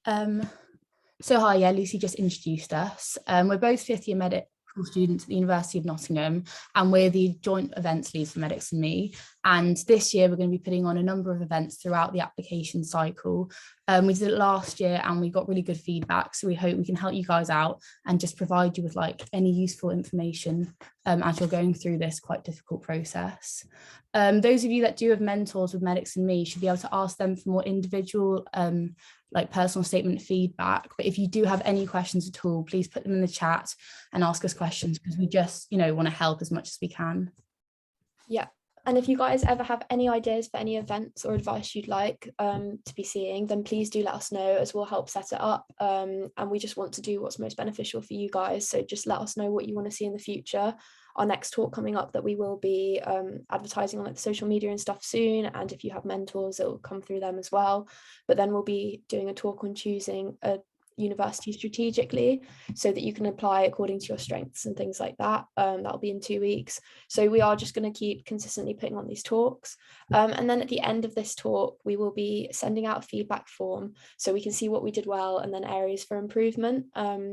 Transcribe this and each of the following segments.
Um, so hi, yeah, Lucy just introduced us. We're both fifth year medical students at the University of Nottingham, and we're the joint events leads for Medics&Me. And this year we're going to be putting on a number of events throughout the application cycle. We did it last year and we got really good feedback. So we hope we can help you guys out and just provide you with like any useful information as you're going through this quite difficult process. Those of you that do have mentors with Medics&Me should be able to ask them for more individual like personal statement feedback. But if you do have any questions at all, please put them in the chat and ask us questions, because we just, want to help as much as we can. Yeah. And if you guys ever have any ideas for any events or advice you'd like to be seeing, then please do let us know, as we'll help set it up. And we just want to do what's most beneficial for you guys. So just let us know what you want to see in the future. Our next talk coming up that we will be advertising on like the social media and stuff soon. And if you have mentors, it will come through them as well. But then we'll be doing a talk on choosing a university strategically so that you can apply according to your strengths and things like that. That'll be in 2 weeks. So we are just going to keep consistently putting on these talks. And then at the end of this talk, we will be sending out a feedback form so we can see what we did well and then areas for improvement,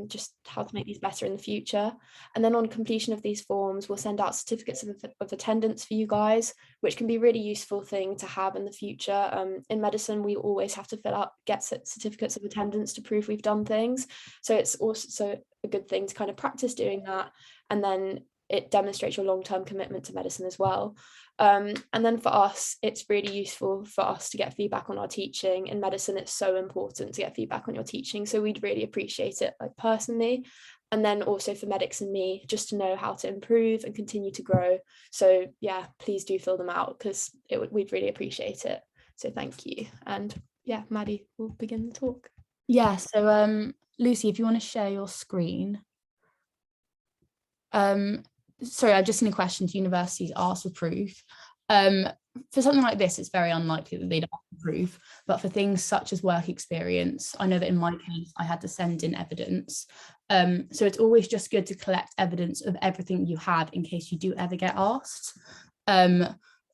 just how to make these better in the future. And then on completion of these forms, we'll send out certificates of attendance for you guys, which can be a really useful thing to have in the future. In medicine, we always have to get certificates of attendance to prove we've done things. So it's also a good thing to kind of practice doing that. And then it demonstrates your long-term commitment to medicine as well. And then for us, it's really useful for us to get feedback on our teaching. In medicine, it's so important to get feedback on your teaching. So we'd really appreciate it, like personally. And then also for Medics&Me, just to know how to improve and continue to grow. So yeah, please do fill them out, because we'd really appreciate it. So thank you. And yeah, Maddie will begin the talk. Yeah, so Lucy, if you want to share your screen. Sorry, I've just seen a question to universities ask for proof. For something like this, it's very unlikely that they'd ask for proof, but for things such as work experience, I know that in my case, I had to send in evidence. So it's always just good to collect evidence of everything you had in case you do ever get asked.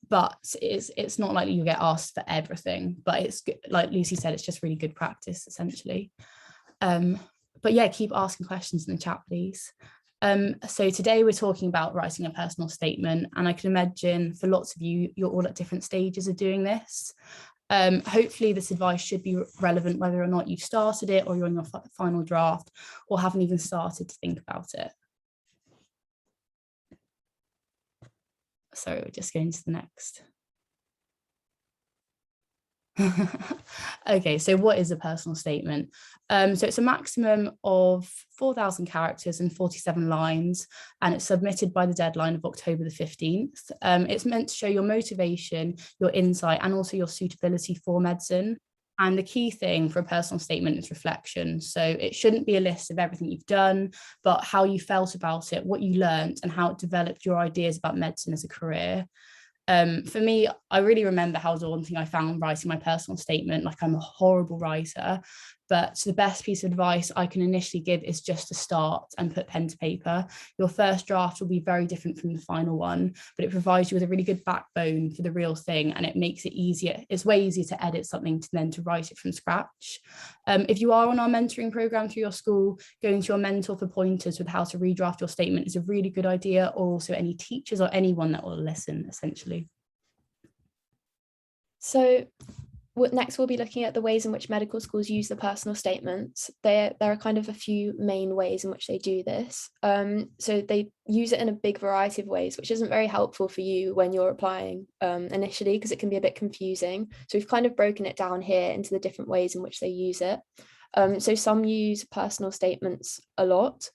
But it's not likely you get asked for everything, but it's good, like Lucy said, it's just really good practice, essentially. But yeah, keep asking questions in the chat, please. So today we're talking about writing a personal statement, and I can imagine for lots of you, you're all at different stages of doing this. Hopefully this advice should be relevant whether or not you've started it, or you're in your final draft, or haven't even started to think about it. Sorry, we're just going to the next. Okay, so what is a personal statement? So it's a maximum of 4,000 characters and 47 lines, and it's submitted by the deadline of October the 15th. It's meant to show your motivation, your insight, and also your suitability for medicine. And the key thing for a personal statement is reflection. So it shouldn't be a list of everything you've done, but how you felt about it, what you learned, and how it developed your ideas about medicine as a career. For me, I really remember how daunting I found writing my personal statement. Like, I'm a horrible writer, but the best piece of advice I can initially give is just to start and put pen to paper. Your first draft will be very different from the final one, but it provides you with a really good backbone for the real thing, and it makes it easier. It's way easier to edit something than to write it from scratch. If you are on our mentoring program through your school, going to your mentor for pointers with how to redraft your statement is a really good idea, or also any teachers or anyone that will listen, essentially. So next we'll be looking at the ways in which medical schools use the personal statements. There are kind of a few main ways in which they do this. So they use it in a big variety of ways, which isn't very helpful for you when you're applying initially, because it can be a bit confusing. So we've kind of broken it down here into the different ways in which they use it. So some use personal statements a lot,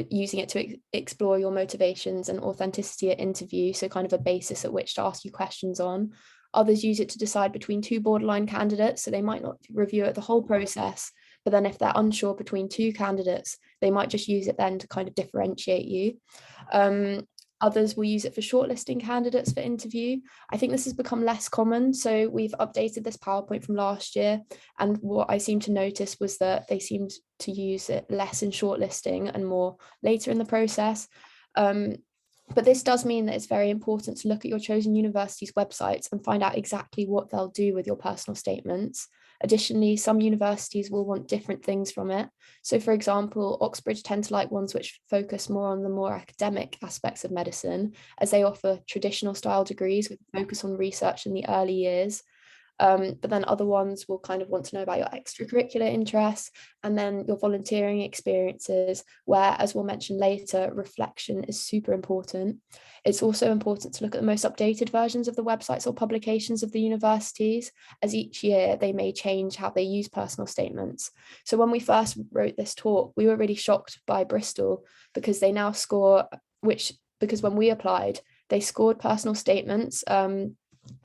using it to explore your motivations and authenticity at interview, so kind of a basis at which to ask you questions on. Others use it to decide between two borderline candidates, so they might not review it the whole process, but then if they're unsure between two candidates, they might just use it then to kind of differentiate you. Others will use it for shortlisting candidates for interview. I think this has become less common, so we've updated this PowerPoint from last year, and what I seemed to notice was that they seemed to use it less in shortlisting and more later in the process. But this does mean that it's very important to look at your chosen university's websites and find out exactly what they'll do with your personal statements. Additionally, some universities will want different things from it. So for example, Oxbridge tend to like ones which focus more on the more academic aspects of medicine, as they offer traditional style degrees with focus on research in the early years. But then other ones will kind of want to know about your extracurricular interests and then your volunteering experiences, where, as we'll mention later, reflection is super important. It's also important to look at the most updated versions of the websites or publications of the universities, as each year they may change how they use personal statements. So when we first wrote this talk, we were really shocked by Bristol because they now score, because when we applied, they scored personal statements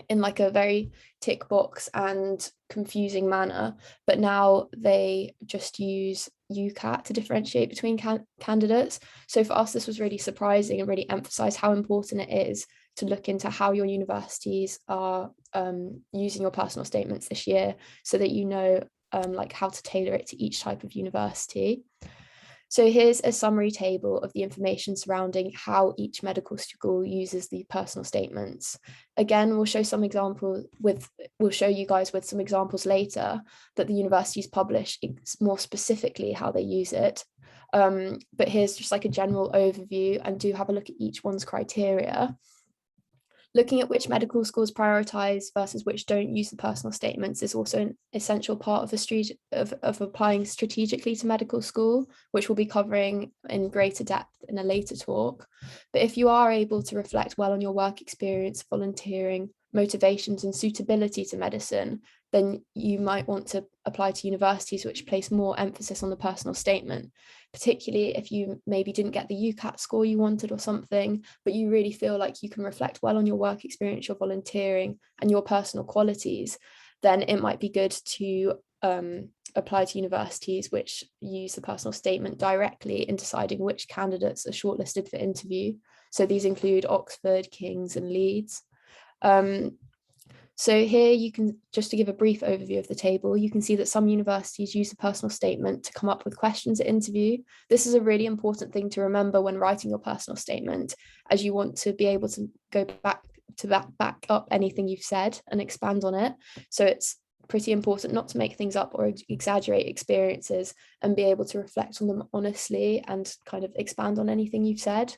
in like a very tick box and confusing manner, but now they just use UCAT to differentiate between candidates. So for us, this was really surprising and really emphasized how important it is to look into how your universities are using your personal statements this year, so that you know like how to tailor it to each type of university. So here's a summary table of the information surrounding how each medical school uses the personal statements. Again, we'll show you guys with some examples later that the universities publish more specifically how they use it. But here's just like a general overview, and do have a look at each one's criteria. Looking at which medical schools prioritize versus which don't use the personal statements is also an essential part of applying strategically to medical school, which we'll be covering in greater depth in a later talk. But if you are able to reflect well on your work experience, volunteering, motivations, and suitability to medicine, then you might want to apply to universities which place more emphasis on the personal statement, particularly if you maybe didn't get the UCAT score you wanted or something, but you really feel like you can reflect well on your work experience, your volunteering, and your personal qualities. Then it might be good to apply to universities which use the personal statement directly in deciding which candidates are shortlisted for interview. So these include Oxford, King's, and Leeds. So here you can, just to give a brief overview of the table, you can see that some universities use a personal statement to come up with questions at interview. This is a really important thing to remember when writing your personal statement, as you want to be able to go back to back up anything you've said and expand on it. So it's pretty important not to make things up or exaggerate experiences, and be able to reflect on them honestly and kind of expand on anything you've said.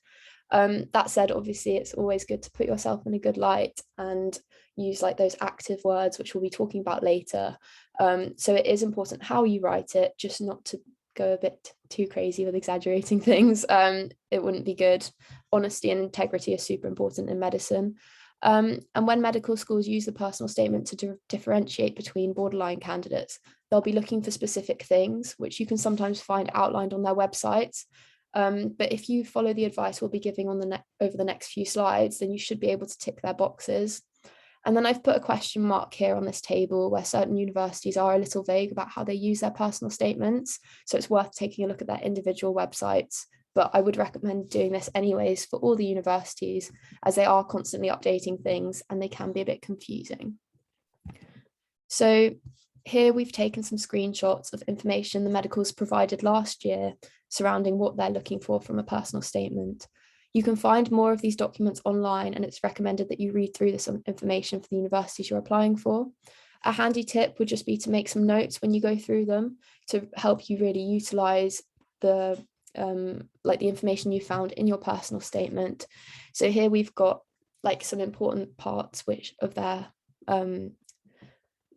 That said, obviously it's always good to put yourself in a good light and use like those active words, which we'll be talking about later. So it is important how you write it, just not to go a bit too crazy with exaggerating things. It wouldn't be good. Honesty and integrity are super important in medicine. And when medical schools use the personal statement to differentiate between borderline candidates, they'll be looking for specific things, which you can sometimes find outlined on their websites. But if you follow the advice we'll be giving on over the next few slides, then you should be able to tick their boxes. And then I've put a question mark here on this table where certain universities are a little vague about how they use their personal statements. So it's worth taking a look at their individual websites. But I would recommend doing this anyways for all the universities, as they are constantly updating things and they can be a bit confusing. So here we've taken some screenshots of information the medicals provided last year surrounding what they're looking for from a personal statement. You can find more of these documents online, and it's recommended that you read through this information for the universities you're applying for. A handy tip would just be to make some notes when you go through them to help you really utilize the the information you found in your personal statement. So here we've got like some important parts of their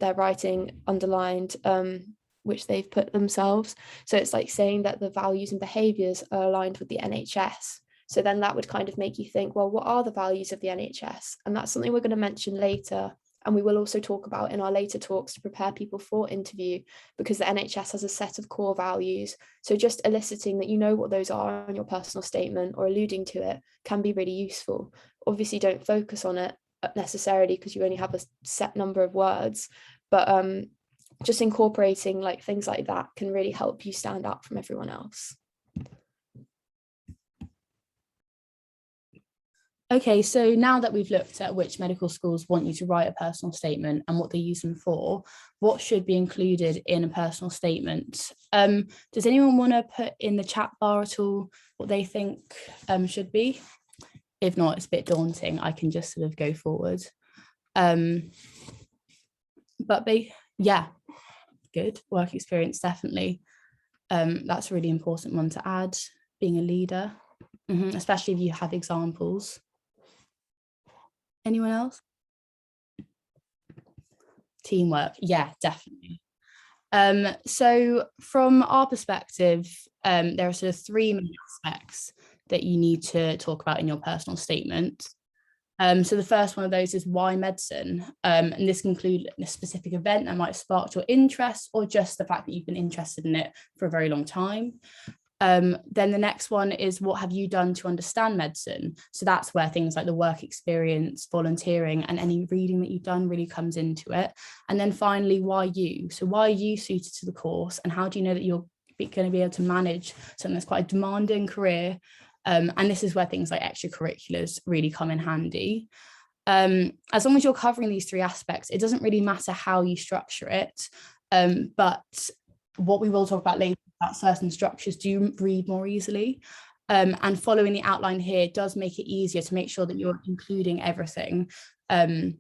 writing underlined, which they've put themselves. So it's like saying that the values and behaviours are aligned with the NHS. So then that would kind of make you think, well, what are the values of the NHS? And that's something we're going to mention later. And we will also talk about in our later talks to prepare people for interview, because the NHS has a set of core values. So just eliciting that you know what those are in your personal statement or alluding to it can be really useful. Obviously, don't focus on it necessarily because you only have a set number of words, but just incorporating like things like that can really help you stand out from everyone else. Okay, so now that we've looked at which medical schools want you to write a personal statement and what they use them for, what should be included in a personal statement? Does anyone want to put in the chat bar at all what they think should be? if not, it's a bit daunting, I can just sort of go forward. But yeah, good work experience, definitely. That's a really important one to add, being a leader, especially if you have examples. Anyone else? Teamwork, yeah, definitely. So from our perspective, there are sort of three main aspects that you need to talk about in your personal statement. So the first one of those is why medicine? And this can include a specific event that might have sparked your interest, or just the fact that you've been interested in it for a very long time. Then the next one is what have you done to understand medicine? So that's where things like the work experience, volunteering, and any reading that you've done really comes into it. And then finally, why you? So why are you suited to the course, and how do you know that you're going to be able to manage something that's quite a demanding career? And this is where things like extracurriculars really come in handy. As long as you're covering these three aspects, it doesn't really matter how you structure it. But what we will talk about later, about certain structures do read more easily. And following the outline here does make it easier to make sure that you're including everything. And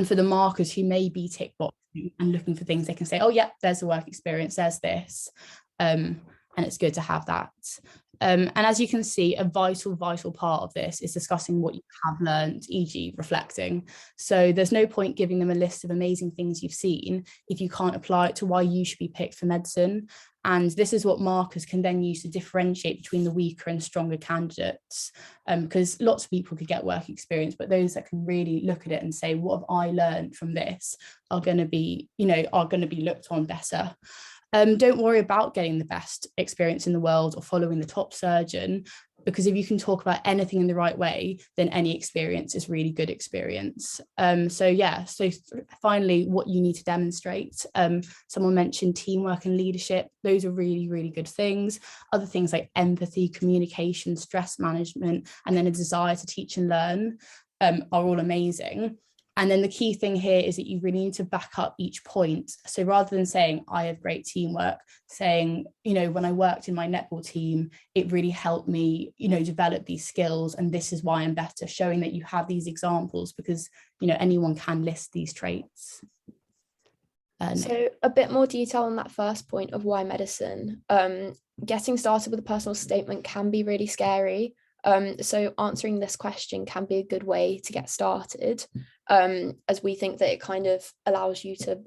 for the markers who may be tick boxing and looking for things, they can say, oh yeah, there's a work experience, there's this. And it's good to have that. And as you can see, a vital part of this is discussing what you have learned, e.g. reflecting. So there's no point giving them a list of amazing things you've seen if you can't apply it to why you should be picked for medicine. And this is what markers can then use to differentiate between the weaker and stronger candidates. Because lots of people could get work experience, but those that can really look at it and say, what have I learned from this, are going to be looked on better. Don't worry about getting the best experience in the world or following the top surgeon, because if you can talk about anything in the right way, then any experience is really good experience. So finally, what you need to demonstrate. Someone mentioned teamwork and leadership. Those are really, really good things. Other things like empathy, communication, stress management, and then a desire to teach and learn are all amazing. And then the key thing here is that you really need to back up each point. So rather than saying, I have great teamwork, saying, when I worked in my netball team, it really helped me, develop these skills. And this is why I'm better, showing that you have these examples, because, anyone can list these traits. So a bit more detail on that first point of why medicine. Getting started with a personal statement can be really scary. So answering this question can be a good way to get started, as we think that it kind of allows you to,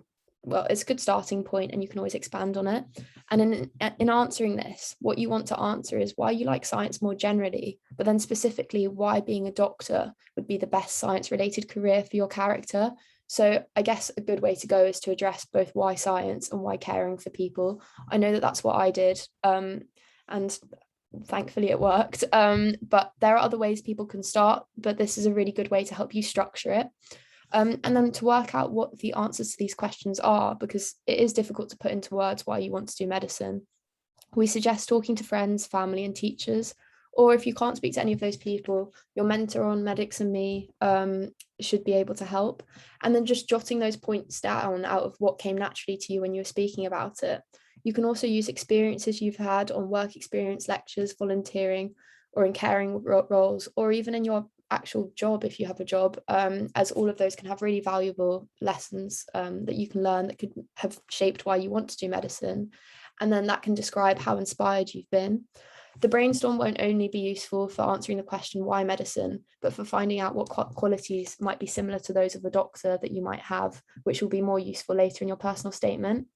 it's a good starting point and you can always expand on it. And in answering this, what you want to answer is why you like science more generally, but then specifically why being a doctor would be the best science-related career for your character. So I guess a good way to go is to address both why science and why caring for people. I know that that's what I did, and thankfully it worked, but there are other ways people can start, but this is a really good way to help you structure it, and then to work out what the answers to these questions are, because it is difficult to put into words why you want to do medicine. We suggest talking to friends, family and teachers, or if you can't speak to any of those people, your mentor on Medics&Me should be able to help, and then just jotting those points down out of what came naturally to you when you were speaking about it. You can also use experiences you've had on work experience lectures, volunteering, or in caring roles, or even in your actual job if you have a job, as all of those can have really valuable lessons that you can learn that could have shaped why you want to do medicine. And then that can describe how inspired you've been. The brainstorm won't only be useful for answering the question, why medicine, but for finding out what qualities might be similar to those of a doctor that you might have, which will be more useful later in your personal statement.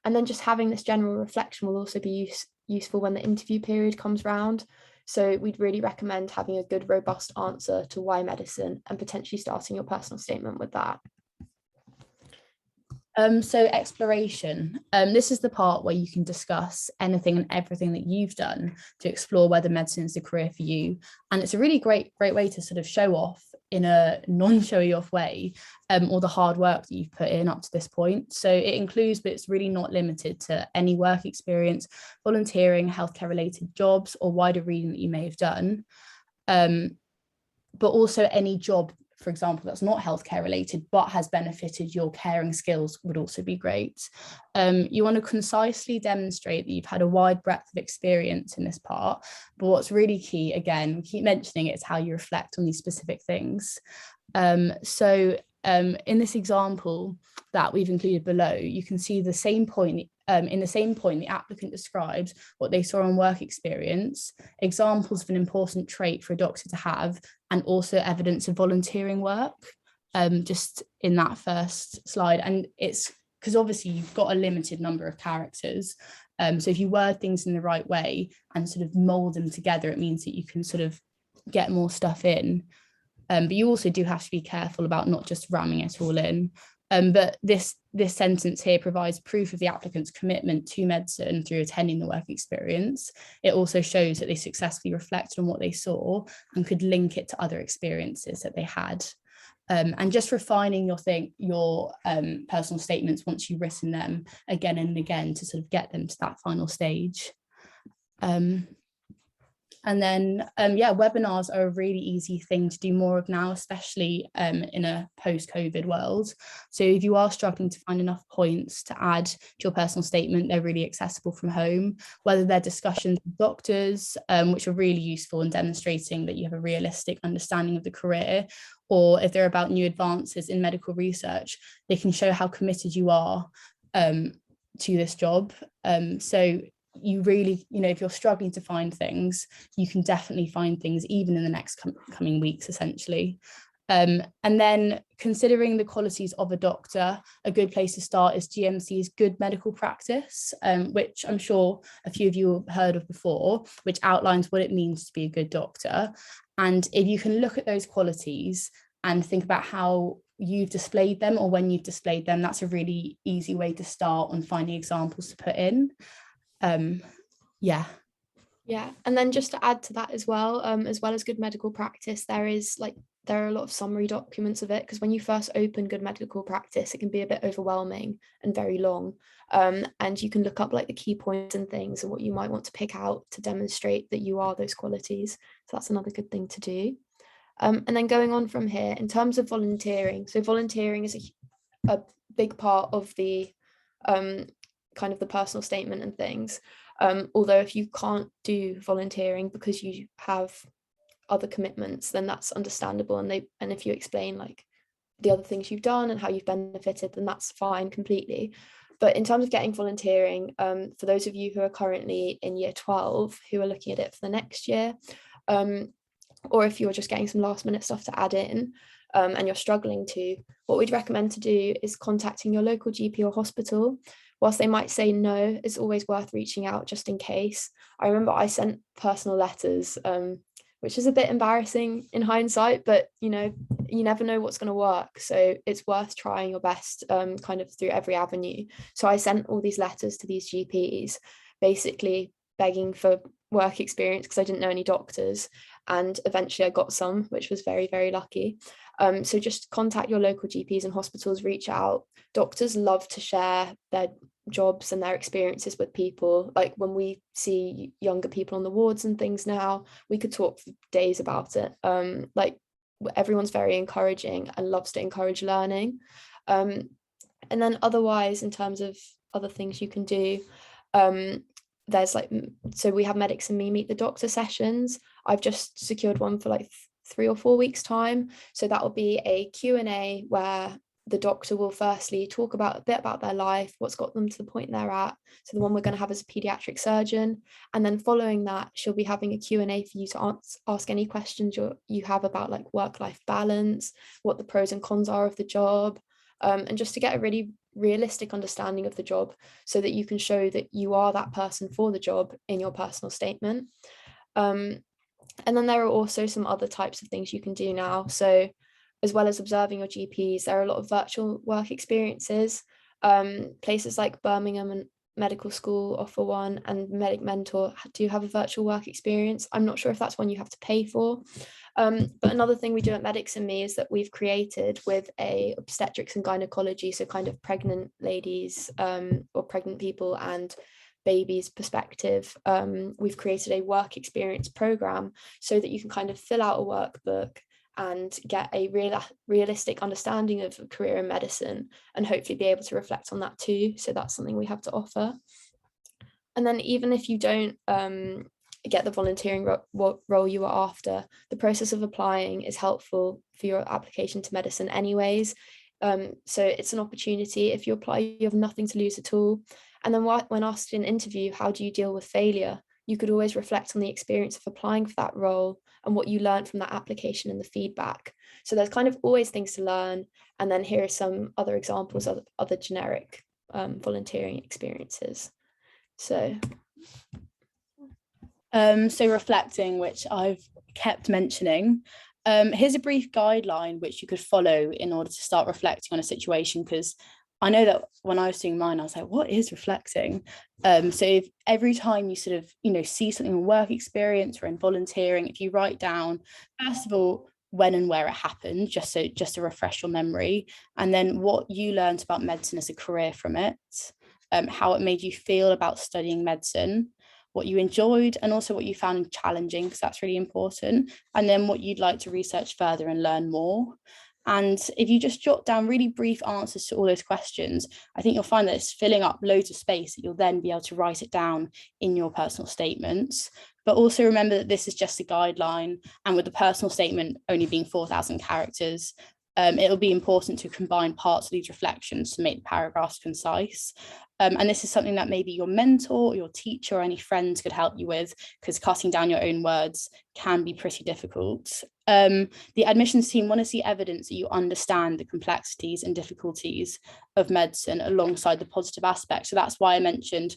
And then just having this general reflection will also be useful when the interview period comes round. So we'd really recommend having a good, robust answer to why medicine and potentially starting your personal statement with that. So exploration, this is the part where you can discuss anything and everything that you've done to explore whether medicine is a career for you. And it's a really great way to sort of show off in a non-showy off way, all the hard work that you've put in up to this point. So it includes, but it's really not limited to, any work experience, volunteering, healthcare related jobs, or wider reading that you may have done. But also any job for example, that's not healthcare related, but has benefited your caring skills would also be great. You want to concisely demonstrate that you've had a wide breadth of experience in this part, but what's really key, again, we keep mentioning it, is how you reflect on these specific things. In this example that we've included below, you can see the same point. In the same point, the applicant describes what they saw on work experience, examples of an important trait for a doctor to have, and also evidence of volunteering work, just in that first slide. And it's because obviously you've got a limited number of characters. So if you word things in the right way and sort of mold them together, it means that you can sort of get more stuff in. But you also do have to be careful about not just ramming it all in. But this sentence here provides proof of the applicant's commitment to medicine through attending the work experience. It also shows that they successfully reflected on what they saw and could link it to other experiences that they had. And just refining your personal statements once you've written them again and again to sort of get them to that final stage. And then, webinars are a really easy thing to do more of now, especially in a post-COVID world. So if you are struggling to find enough points to add to your personal statement, they're really accessible from home, whether they're discussions with doctors, which are really useful in demonstrating that you have a realistic understanding of the career, or if they're about new advances in medical research, they can show how committed you are to this job. So you really, if you're struggling to find things, you can definitely find things even in the next coming weeks, essentially. And then considering the qualities of a doctor, a good place to start is GMC's Good Medical Practice, which I'm sure a few of you have heard of before, which outlines what it means to be a good doctor. And if you can look at those qualities and think about how you've displayed them or when you've displayed them, that's a really easy way to start on finding examples to put in. Yeah, and then just to add to that as well as Good Medical Practice, there are a lot of summary documents of it, because when you first open Good Medical Practice, it can be a bit overwhelming and very long, and you can look up like the key points and things and what you might want to pick out to demonstrate that you are those qualities. So that's another good thing to do. And then going on from here, in terms of volunteering, so volunteering is a big part of the kind of the personal statement and things. Although if you can't do volunteering because you have other commitments, then that's understandable. And if you explain like the other things you've done and how you've benefited, then that's fine completely. But in terms of getting volunteering, for those of you who are currently in year 12 who are looking at it for the next year, or if you're just getting some last minute stuff to add in, and you're struggling to, what we'd recommend to do is contacting your local GP or hospital. Whilst they might say no, it's always worth reaching out just in case. I remember I sent personal letters, which is a bit embarrassing in hindsight, but you never know what's going to work. So it's worth trying your best kind of through every avenue. So I sent all these letters to these GPs, basically begging for work experience because I didn't know any doctors. And eventually I got some, which was very, very lucky. So just contact your local GPs and hospitals, reach out. Doctors love to share their jobs and their experiences with people. Like when we see younger people on the wards and things now, we could talk for days about it. Like everyone's very encouraging and loves to encourage learning. And then otherwise, in terms of other things you can do, there's so we have Medics&Me Meet the Doctor sessions. I've just secured one for 3 or 4 weeks time. So that will be a Q&A where the doctor will firstly talk about a bit about their life, what's got them to the point they're at. So the one we're going to have is a pediatric surgeon. And then following that, she'll be having a Q&A for you to ask any questions you have about work-life balance, what the pros and cons are of the job, and just to get a really realistic understanding of the job so that you can show that you are that person for the job in your personal statement. And then there are also some other types of things you can do now. So as well as observing your GPs, there are a lot of virtual work experiences. Places like Birmingham and Medical School offer one, and Medic Mentor do have a virtual work experience. I'm not sure if that's one you have to pay for. But another thing we do at Medics&Me is that we've created with a obstetrics and gynecology, so kind of pregnant ladies or pregnant people and babies perspective, we've created a work experience program so that you can kind of fill out a workbook and get a realistic understanding of a career in medicine, and hopefully be able to reflect on that too. So that's something we have to offer. And then even if you don't get the volunteering role you are after, the process of applying is helpful for your application to medicine anyways. So it's an opportunity. If you apply, you have nothing to lose at all. And then when asked in an interview, how do you deal with failure? You could always reflect on the experience of applying for that role and what you learned from that application and the feedback. So there's kind of always things to learn. And then here are some other examples of other generic volunteering experiences. So reflecting, which I've kept mentioning, here's a brief guideline which you could follow in order to start reflecting on a situation, because I know that when I was doing mine, I was like, what is reflecting? So if every time you sort of, see something in work experience or in volunteering, if you write down, first of all, when and where it happened, just to refresh your memory, and then what you learned about medicine as a career from it, how it made you feel about studying medicine, what you enjoyed, and also what you found challenging, because that's really important, and then what you'd like to research further and learn more. And if you just jot down really brief answers to all those questions, I think you'll find that it's filling up loads of space that you'll then be able to write it down in your personal statements. But also remember that this is just a guideline, and with the personal statement only being 4,000 characters, it'll be important to combine parts of these reflections to make the paragraphs concise. And this is something that maybe your mentor or your teacher or any friends could help you with, because cutting down your own words can be pretty difficult. The admissions team want to see evidence that you understand the complexities and difficulties of medicine alongside the positive aspects. So that's why I mentioned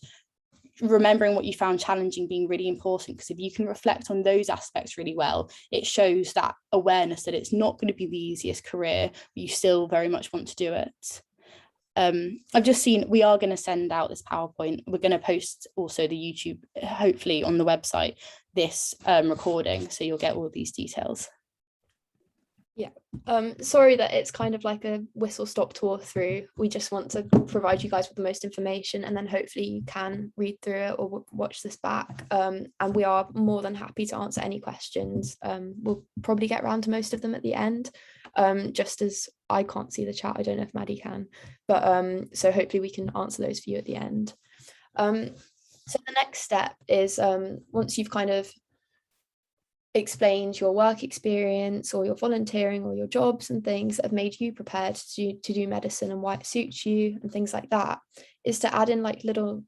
remembering what you found challenging being really important, because if you can reflect on those aspects really well, it shows that awareness that it's not going to be the easiest career, but you still very much want to do it. I've just seen we are going to send out this PowerPoint. We're going to post also the YouTube, hopefully on the website, this recording, so you'll get all of these details. Yeah, sorry that it's kind of like a whistle-stop tour through. We just want to provide you guys with the most information, and then hopefully you can read through it or watch this back. And we are more than happy to answer any questions. We'll probably get around to most of them at the end, just as I can't see the chat. I don't know if Maddie can, but so hopefully we can answer those for you at the end. So the next step is once you've kind of explained your work experience or your volunteering or your jobs and things that have made you prepared to do medicine and why it suits you and things like that, is to add in like little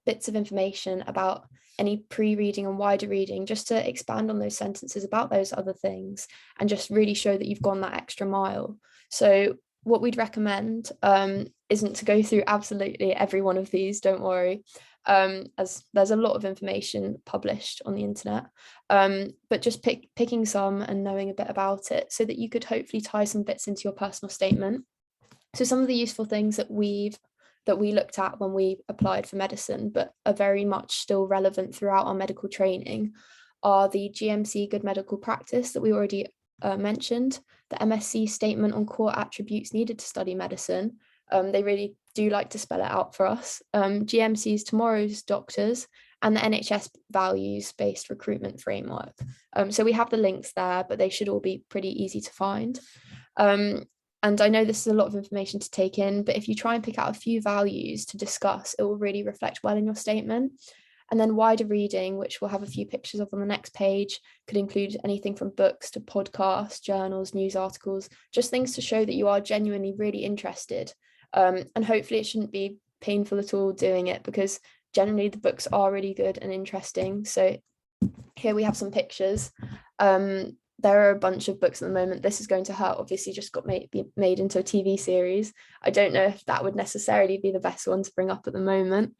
bits of information about any pre-reading and wider reading, just to expand on those sentences about those other things and just really show that you've gone that extra mile. So what we'd recommend isn't to go through absolutely every one of these, don't worry, as there's a lot of information published on the internet, but just picking some and knowing a bit about it so that you could hopefully tie some bits into your personal statement. So some of the useful things that we looked at when we applied for medicine, but are very much still relevant throughout our medical training, are the GMC Good Medical Practice that we already mentioned, the MSc Statement on Core Attributes Needed to Study Medicine. They really do like to spell it out for us. GMC's Tomorrow's Doctors, and the NHS Values-Based Recruitment Framework. So we have the links there, but they should all be pretty easy to find. And I know this is a lot of information to take in, but if you try and pick out a few values to discuss, it will really reflect well in your statement. And then wider reading, which we'll have a few pictures of on the next page, could include anything from books to podcasts, journals, news articles, just things to show that you are genuinely really interested. And hopefully it shouldn't be painful at all doing it, because generally the books are really good and interesting. So here we have some pictures. There are a bunch of books at the moment. This Is Going to Hurt obviously just got made into a TV series. I don't know if that would necessarily be the best one to bring up at the moment,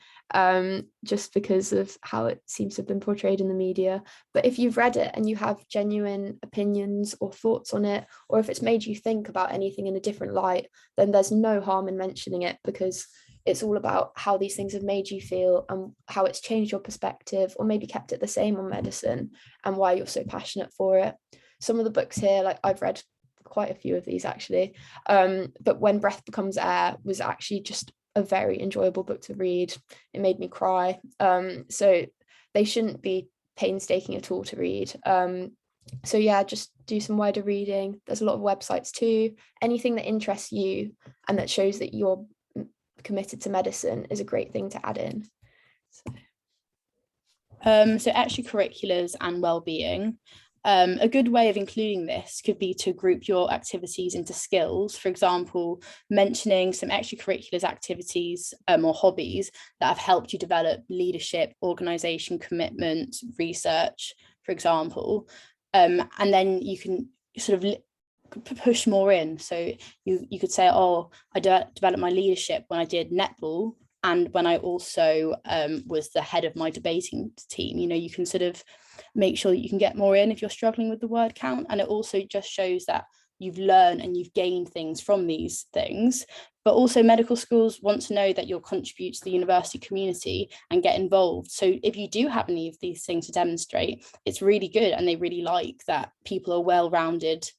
just because of how it seems to have been portrayed in the media. But if you've read it and you have genuine opinions or thoughts on it, or if it's made you think about anything in a different light, then there's no harm in mentioning it, because it's all about how these things have made you feel and how it's changed your perspective, or maybe kept it the same on medicine, and why you're so passionate for it. Some of the books here, like I've read quite a few of these actually, but When Breath Becomes Air was actually just a very enjoyable book to read. It made me cry. So they shouldn't be painstaking at all to read. So yeah, just do some wider reading. There's a lot of websites too. Anything that interests you and that shows that you're committed to medicine is a great thing to add in. So extracurriculars and well-being. A good way of including this could be to group your activities into skills. For example, mentioning some extracurriculars activities or hobbies that have helped you develop leadership, organisation, commitment, research, for example. And then you can sort of push more in. So you could say, oh, I developed my leadership when I did netball, and when I also was the head of my debating team. You know, you can sort of make sure that you can get more in if you're struggling with the word count. And it also just shows that you've learned and you've gained things from these things. But also medical schools want to know that you'll contribute to the university community and get involved. So if you do have any of these things to demonstrate, it's really good, and they really like that people are well-rounded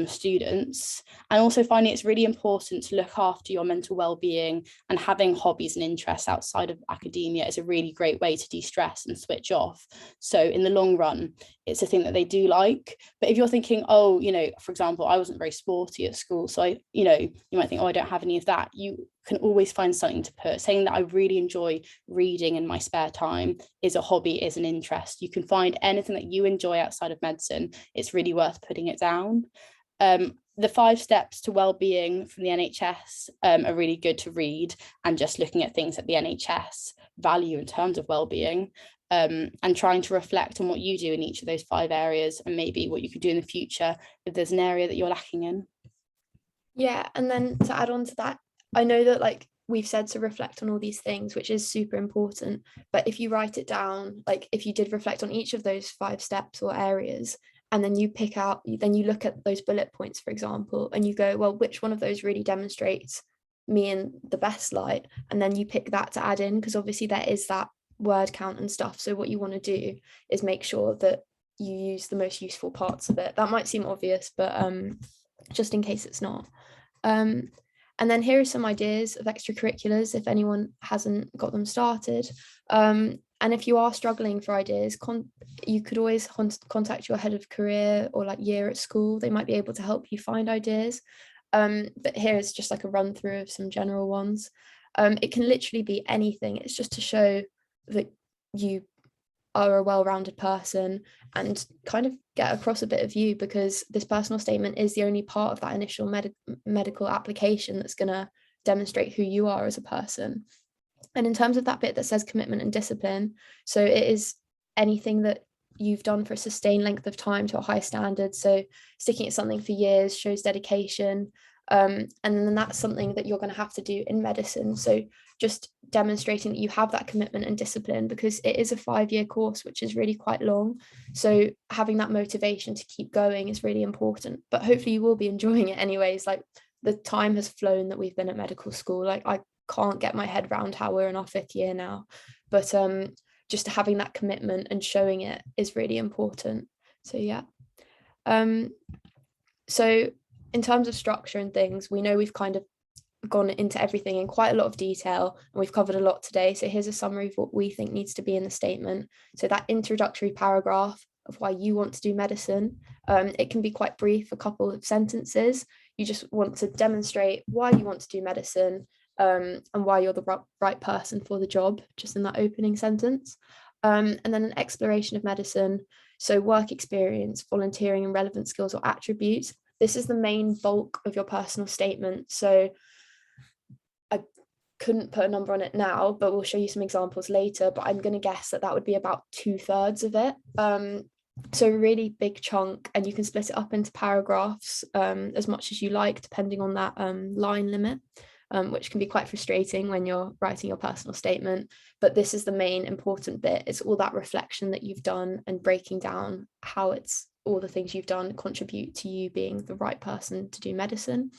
students. And also finally, it's really important to look after your mental well-being, and having hobbies and interests outside of academia is a really great way to de-stress and switch off. So in the long run, it's a thing that they do like. But if you're thinking, oh, you know, for example, I wasn't very sporty at school, so you know, you might think, oh, I don't have any of that. You can always find something to put. Saying that I really enjoy reading in my spare time is a hobby, is an interest. You can find anything that you enjoy outside of medicine. It's really worth putting it down. The 5 steps to well-being from the NHS are really good to read, and just looking at things that the NHS value in terms of well-being, and trying to reflect on what you do in each of those 5 areas, and maybe what you could do in the future if there's an area that you're lacking in. Yeah, and then to add on to that, I know that like we've said to reflect on all these things, which is super important, but if you write it down, like if you did reflect on each of those 5 steps or areas, and then you pick out, then you look at those bullet points, for example, and you go, well, which one of those really demonstrates me in the best light? And then you pick that to add in, because obviously there is that word count and stuff. So what you want to do is make sure that you use the most useful parts of it. That might seem obvious, but just in case it's not. And then here are some ideas of extracurriculars if anyone hasn't got them started. And if you are struggling for ideas, you could always contact your head of career or like year at school. They might be able to help you find ideas. But here is just like a run through of some general ones. It can literally be anything. It's just to show that you are a well-rounded person and kind of get across a bit of you, because this personal statement is the only part of that initial medical application that's going to demonstrate who you are as a person. And in terms of that bit that says commitment and discipline, so it is anything that you've done for a sustained length of time to a high standard. So sticking at something for years shows dedication. And then that's something that you're going to have to do in medicine. So just demonstrating that you have that commitment and discipline, because it is a 5-year course, which is really quite long. So having that motivation to keep going is really important. But hopefully you will be enjoying it anyways. Like the time has flown that we've been at medical school. Like I can't get my head around how we're in our 5th year now. But just having that commitment and showing it is really important. So yeah. So in terms of structure and things, we know we've kind of gone into everything in quite a lot of detail, and we've covered a lot today. So here's a summary of what we think needs to be in the statement. So that introductory paragraph of why you want to do medicine, it can be quite brief, a couple of sentences. You just want to demonstrate why you want to do medicine, and why you're the right person for the job, just in that opening sentence. And then an exploration of medicine, so work experience, volunteering, and relevant skills or attributes. This is the main bulk of your personal statement. So I couldn't put a number on it now, but we'll show you some examples later. But I'm going to guess that would be about 2/3 of it. So a really big chunk, and you can split it up into paragraphs as much as you like, depending on that line limit. Which can be quite frustrating when you're writing your personal statement. But this is the main important bit. It's all that reflection that you've done and breaking down how it's all the things you've done contribute to you being the right person to do medicine.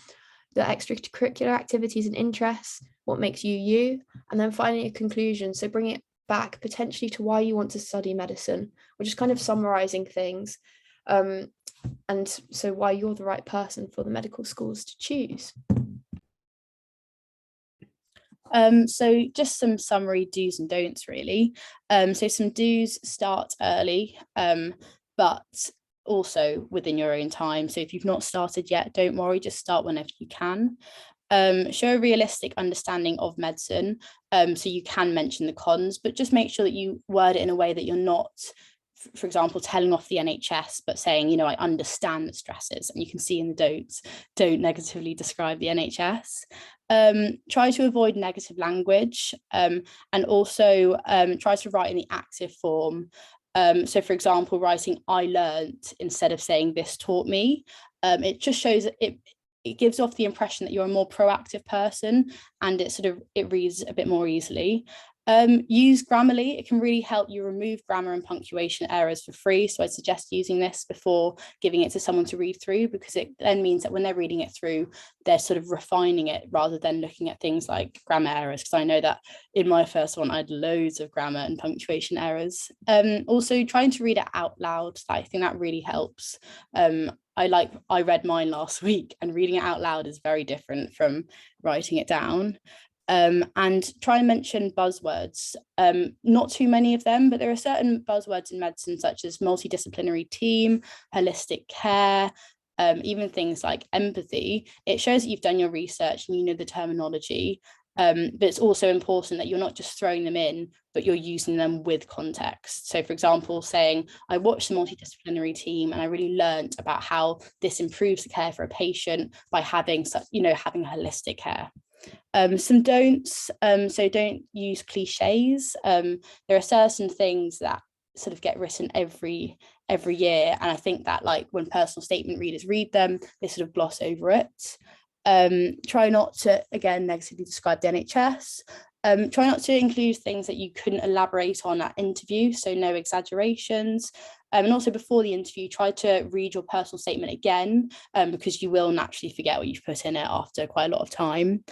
The extracurricular activities and interests, what makes you you, and then finally a conclusion. So bring it back potentially to why you want to study medicine, which is kind of summarizing things. And so why you're the right person for the medical schools to choose. So just some summary do's and don'ts really. So some do's: start early, but also within your own time. So if you've not started yet, don't worry, just start whenever you can. Show a realistic understanding of medicine. So you can mention the cons, but just make sure that you word it in a way that you're not, for example, telling off the NHS, but saying, you know, I understand the stresses, and you can see in the don't negatively describe the NHS. Try to avoid negative language, and also try to write in the active form. So for example, writing I learned instead of saying this taught me. It just shows it gives off the impression that you're a more proactive person, and it reads a bit more easily. Use Grammarly. It can really help you remove grammar and punctuation errors for free. So I suggest using this before giving it to someone to read through, because it then means that when they're reading it through, they're sort of refining it rather than looking at things like grammar errors. Because I know that in my first one, I had loads of grammar and punctuation errors. Also trying to read it out loud. I think that really helps. I read mine last week, and reading it out loud is very different from writing it down. And try and mention buzzwords. Not too many of them, but there are certain buzzwords in medicine, such as multidisciplinary team, holistic care, even things like empathy. It shows that you've done your research and you know the terminology. But it's also important that you're not just throwing them in, but you're using them with context. So for example, saying, I watched the multidisciplinary team and I really learned about how this improves the care for a patient by having having holistic care. Some don'ts, so don't use cliches. There are certain things that sort of get written every year, and I think that like when personal statement readers read them, they sort of gloss over it. Try not to, again, negatively describe the NHS. Try not to include things that you couldn't elaborate on at interview, so no exaggerations. And also before the interview, try to read your personal statement again, because you will naturally forget what you've put in it after quite a lot of time.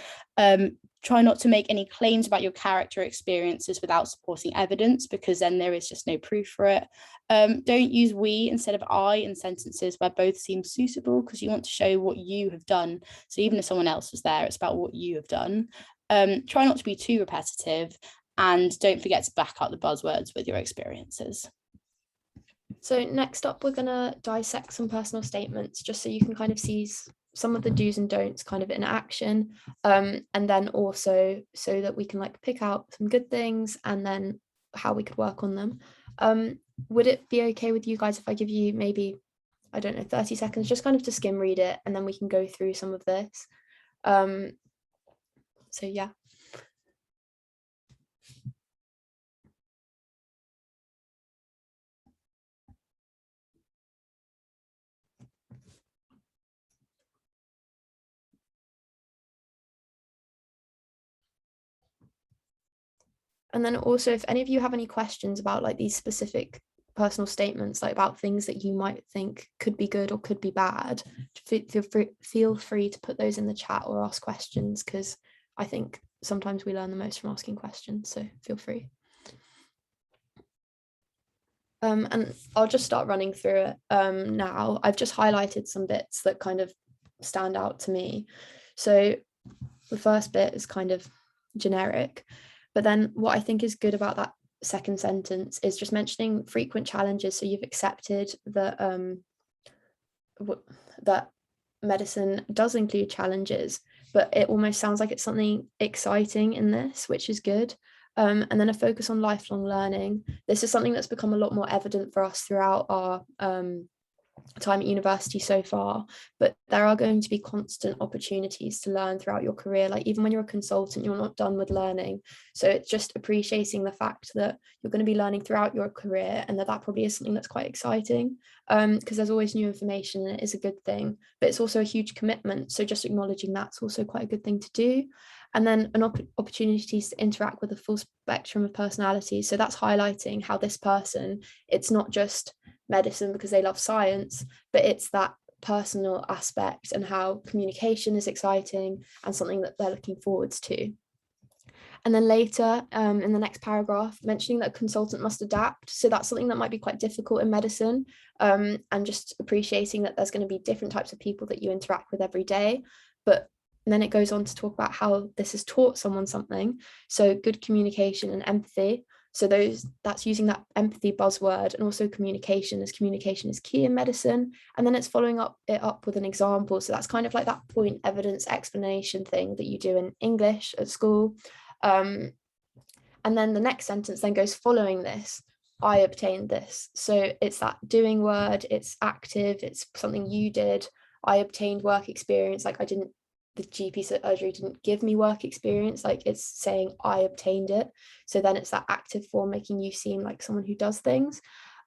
Try not to make any claims about your character experiences without supporting evidence, because then there is just no proof for it. Don't use we instead of I in sentences where both seem suitable, because you want to show what you have done. So even if someone else was there, it's about what you have done. Try not to be too repetitive, and don't forget to back up the buzzwords with your experiences. So next up, we're going to dissect some personal statements, just so you can kind of see some of the do's and don'ts kind of in action, and then also so that we can like pick out some good things and then how we could work on them. Would it be okay with you guys if I give you maybe, I don't know, 30 seconds just kind of to skim read it, and then we can go through some of this? So yeah. And then also, if any of you have any questions about like these specific personal statements, like about things that you might think could be good or could be bad, feel free to put those in the chat or ask questions, because I think sometimes we learn the most from asking questions, so feel free. And I'll just start running through it now. I've just highlighted some bits that kind of stand out to me. So the first bit is kind of generic, but then what I think is good about that second sentence is just mentioning frequent challenges. So you've accepted that that medicine does include challenges, but it almost sounds like it's something exciting in this, which is good. And then a focus on lifelong learning. This is something that's become a lot more evident for us throughout our time at university so far, but there are going to be constant opportunities to learn throughout your career. Like even when you're a consultant, you're not done with learning. So it's just appreciating the fact that you're going to be learning throughout your career, and that probably is something that's quite exciting, because there's always new information and it is a good thing, but it's also a huge commitment. So just acknowledging that's also quite a good thing to do. And then opportunities to interact with a full spectrum of personalities. So that's highlighting how this person, it's not just medicine because they love science, but it's that personal aspect and how communication is exciting and something that they're looking forwards to. And then later in the next paragraph, mentioning that a consultant must adapt. So that's something that might be quite difficult in medicine, and just appreciating that there's going to be different types of people that you interact with every day. But then it goes on to talk about how this has taught someone something. So good communication and empathy. So that's using that empathy buzzword, and also communication, as communication is key in medicine. And then it's following it up with an example. So that's kind of like that point evidence explanation thing that you do in English at school. And then the next sentence then goes following this, I obtained this. So it's that doing word, it's active, it's something you did. I obtained work experience, like the GP surgery didn't give me work experience, like it's saying I obtained it. So then it's that active form, making you seem like someone who does things.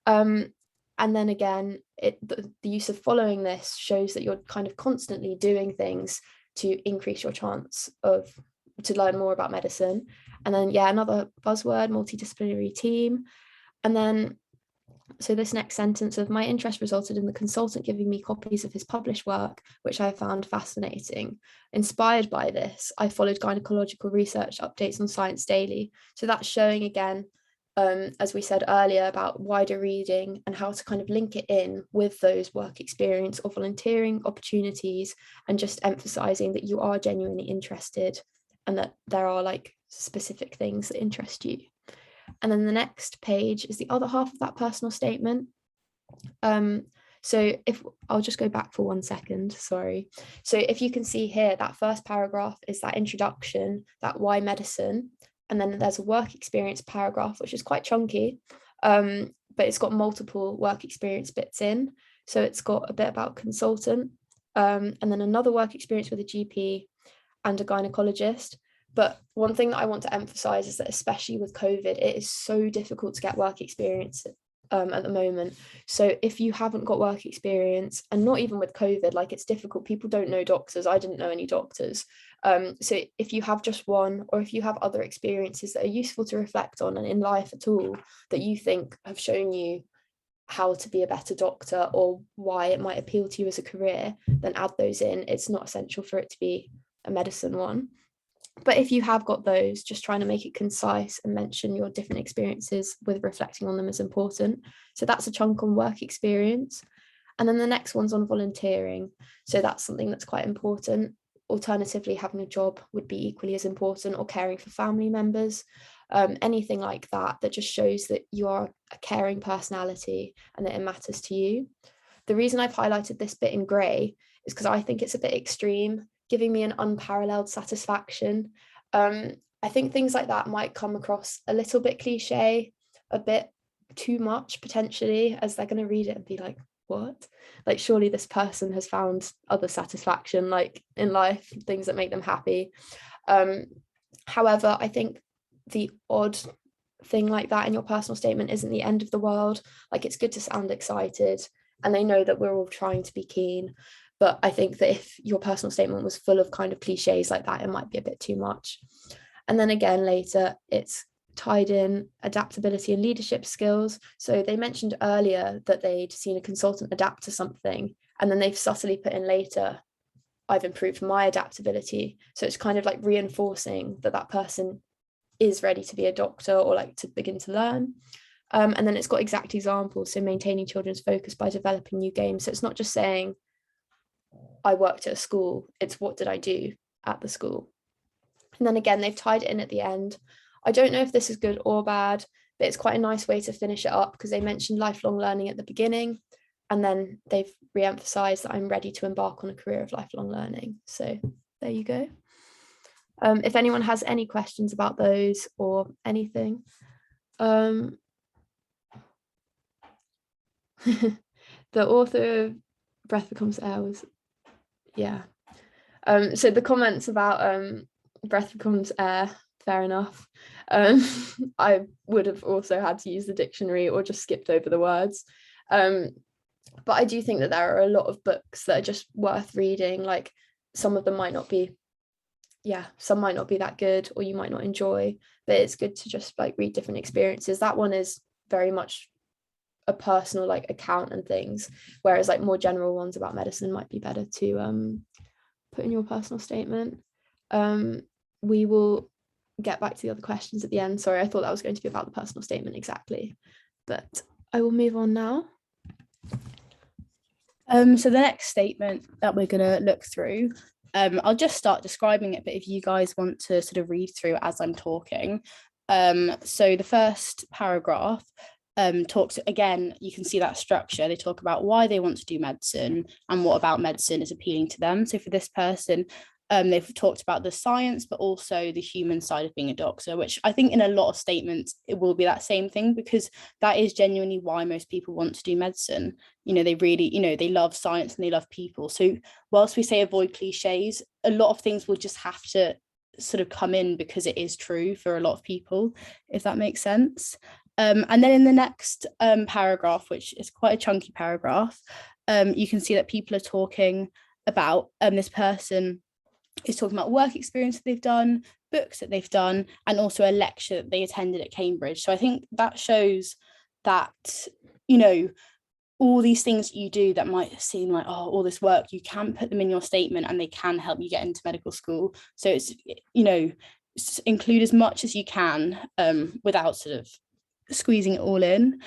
And then again, the use of following this shows that you're kind of constantly doing things to increase your chance to learn more about medicine. And then, yeah, another buzzword, multidisciplinary team. And then, so this next sentence of my interest resulted in the consultant giving me copies of his published work, which I found fascinating. Inspired by this, I followed gynecological research updates on Science Daily. So that's showing again, as we said earlier, about wider reading and how to kind of link it in with those work experience or volunteering opportunities, and just emphasizing that you are genuinely interested and that there are like specific things that interest you. And then the next page is the other half of that personal statement. So if I'll just go back for 1 second, sorry. So if you can see here, that first paragraph is that introduction, that why medicine, and then there's a work experience paragraph, which is quite chunky, but it's got multiple work experience bits in. So it's got a bit about consultant, and then another work experience with a GP and a gynecologist. But one thing that I want to emphasize is that, especially with COVID, it is so difficult to get work experience at the moment. So if you haven't got work experience, and not even with COVID, like it's difficult, people don't know doctors. I didn't know any doctors. So if you have just one, or if you have other experiences that are useful to reflect on and in life at all, that you think have shown you how to be a better doctor or why it might appeal to you as a career, then add those in. It's not essential for it to be a medicine one. But if you have got those, just trying to make it concise and mention your different experiences with reflecting on them is important. So that's a chunk on work experience. And then the next one's on volunteering. So that's something that's quite important. Alternatively, having a job would be equally as important, or caring for family members. Anything like that just shows that you are a caring personality and that it matters to you. The reason I've highlighted this bit in grey is because I think it's a bit extreme, giving me an unparalleled satisfaction. I think things like that might come across a little bit cliche, a bit too much potentially, as they're going to read it and be like, what? Like, surely this person has found other satisfaction, like in life, things that make them happy. However, I think the odd thing like that in your personal statement isn't the end of the world. Like, it's good to sound excited, and they know that we're all trying to be keen. But I think that if your personal statement was full of kind of cliches like that, it might be a bit too much. And then again, later, it's tied in adaptability and leadership skills. So they mentioned earlier that they'd seen a consultant adapt to something, and then they've subtly put in later, I've improved my adaptability. So it's kind of like reinforcing that that person is ready to be a doctor, or like to begin to learn. And then it's got exact examples. So maintaining children's focus by developing new games. So it's not just saying, I worked at a school, it's what did I do at the school. And then again, they've tied it in at the end. I don't know if this is good or bad, but it's quite a nice way to finish it up, because they mentioned lifelong learning at the beginning, and then they've re-emphasized that I'm ready to embark on a career of lifelong learning. So there you go. If anyone has any questions about those or anything. The author of Breath Becomes Air was, yeah. So the comments about Breath Becomes Air, fair enough. I would have also had to use the dictionary or just skipped over the words. But I do think that there are a lot of books that are just worth reading. Like, some of them might not be, some might not be that good, or you might not enjoy, but it's good to just like read different experiences. That one is very much a personal like account and things, whereas like more general ones about medicine might be better to put in your personal statement. We will get back to the other questions at the end. Sorry, I thought that was going to be about the personal statement exactly, but I will move on now. So the next statement that we're going to look through, I'll just start describing it, but if you guys want to sort of read through as I'm talking, So the first paragraph talks, again, you can see that structure. They talk about why they want to do medicine and what about medicine is appealing to them. So for this person, they've talked about the science, but also the human side of being a doctor, which I think in a lot of statements, it will be that same thing, because that is genuinely why most people want to do medicine. They really, they love science and they love people. So whilst we say avoid cliches, a lot of things will just have to sort of come in because it is true for a lot of people, if that makes sense. And then in the next paragraph, which is quite a chunky paragraph, you can see that people are talking about this person is talking about work experience that they've done, books that they've done, and also a lecture that they attended at Cambridge. So I think that shows that, all these things you do that might seem like, oh, all this work, you can put them in your statement and they can help you get into medical school. So it's, include as much as you can without sort of squeezing it all in.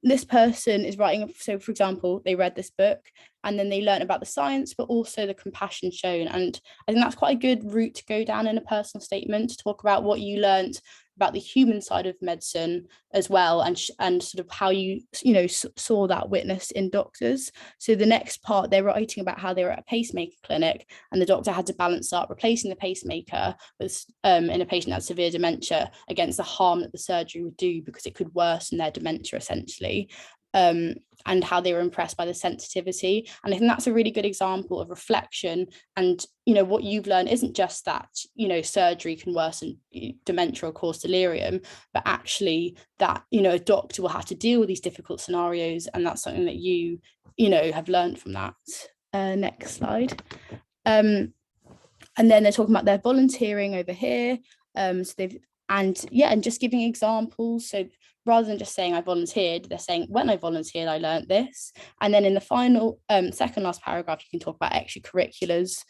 This person is writing, so for example, they read this book and then they learn about the science, but also the compassion shown. And I think that's quite a good route to go down in a personal statement, to talk about what you learned about the human side of medicine as well, and sort of how you saw that witness in doctors. So the next part, they're writing about how they were at a pacemaker clinic and the doctor had to balance up replacing the pacemaker with in a patient that had severe dementia against the harm that the surgery would do, because it could worsen their dementia essentially. And how they were impressed by the sensitivity. And I think that's a really good example of reflection. And, what you've learned isn't just that, surgery can worsen dementia or cause delirium, but actually that, a doctor will have to deal with these difficult scenarios. And that's something that you have learned from that. Next slide. And then they're talking about their volunteering over here. So they've, and just giving examples. So rather than just saying I volunteered, they're saying when I volunteered, I learned this. And then in the final, second last paragraph, you can talk about extracurriculars.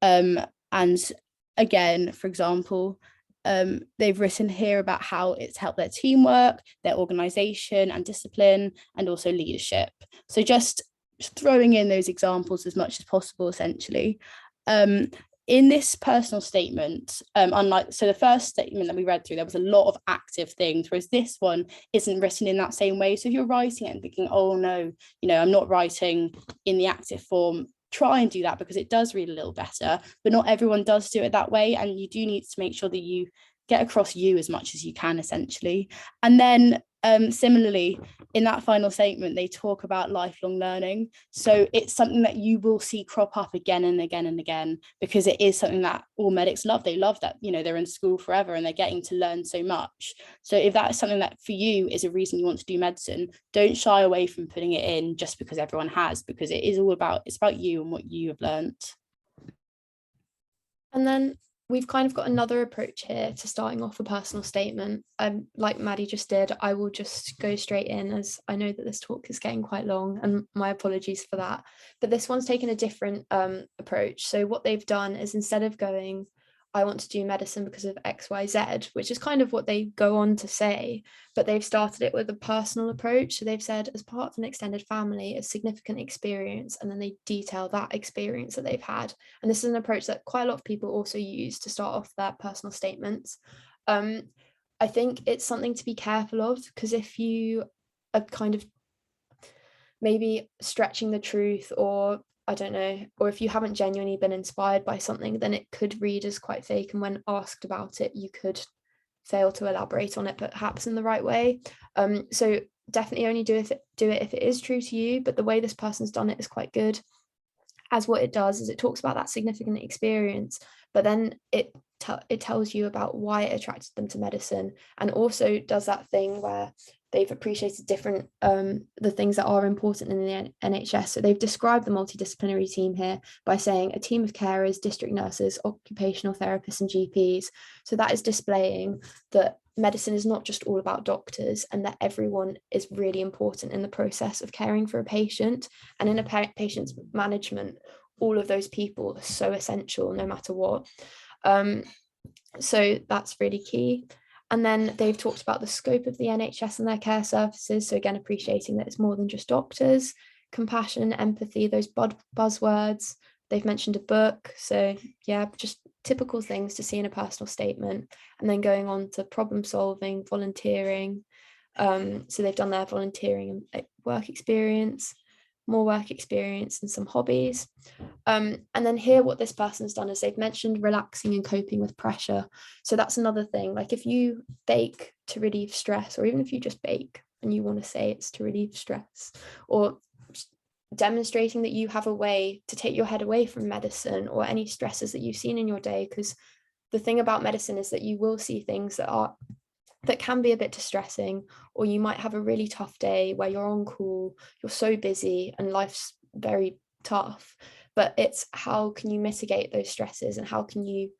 And again, for example, they've written here about how it's helped their teamwork, their organization and discipline, and also leadership. So just throwing in those examples as much as possible, essentially. In this personal statement, so the first statement that we read through, there was a lot of active things, whereas this one isn't written in that same way. So if you're writing it and thinking, oh no, I'm not writing in the active form, try and do that, because it does read a little better, but not everyone does do it that way. And you do need to make sure that you get across you as much as you can, essentially. And then similarly, in that final statement, they talk about lifelong learning. So it's something that you will see crop up again and again and again, because it is something that all medics love. They love that, they're in school forever and they're getting to learn so much. So if that is something that for you is a reason you want to do medicine, don't shy away from putting it in just because everyone has, because it's about you and what you have learned. And then we've kind of got another approach here to starting off a personal statement. Like Maddie just did, I will just go straight in, as I know that this talk is getting quite long, and my apologies for that. But this one's taken a different approach. So what they've done is, instead of going, I want to do medicine because of XYZ, which is kind of what they go on to say, but they've started it with a personal approach. So they've said, as part of an extended family, a significant experience, and then they detail that experience that they've had. And this is an approach that quite a lot of people also use to start off their personal statements. I think it's something to be careful of, because if you are kind of maybe stretching the truth, or I don't know, or if you haven't genuinely been inspired by something, then it could read as quite fake. And when asked about it, you could fail to elaborate on it, perhaps in the right way. So definitely only do it if it is true to you. But the way this person's done it is quite good, as what it does is it talks about that significant experience, but then it tells you about why it attracted them to medicine, and also does that thing where they've appreciated different the things that are important in the NHS. So they've described the multidisciplinary team here by saying a team of carers, district nurses, occupational therapists and GPs. So that is displaying that medicine is not just all about doctors, and that everyone is really important in the process of caring for a patient. And in a patient's management, all of those people are so essential no matter what. So that's really key. And then they've talked about the scope of the NHS and their care services. So again, appreciating that it's more than just doctors. Compassion, empathy, those buzzwords. They've mentioned a book. So yeah, just typical things to see in a personal statement, and then going on to problem solving, volunteering. So they've done their volunteering and work experience, more work experience, and some hobbies. And then here what this person's done is they've mentioned relaxing and coping with pressure. So that's another thing. Like if you bake to relieve stress, or even if you just bake and you want to say it's to relieve stress, or demonstrating that you have a way to take your head away from medicine or any stresses that you've seen in your day, because the thing about medicine is that you will see things that can be a bit distressing, or you might have a really tough day where you're on call, you're so busy and life's very tough, but it's how can you mitigate those stresses, and how can you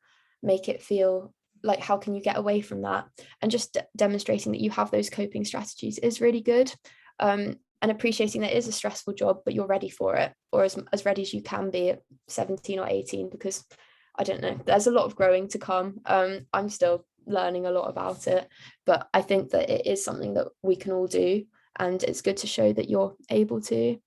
make it feel like, how can you get away from that, and just demonstrating that you have those coping strategies is really good. And appreciating that it is a stressful job, but you're ready for it, or as ready as you can be at 17 or 18, because I don't know, there's a lot of growing to come. I'm still learning a lot about it, but I think that it is something that we can all do, and it's good to show that you're able to.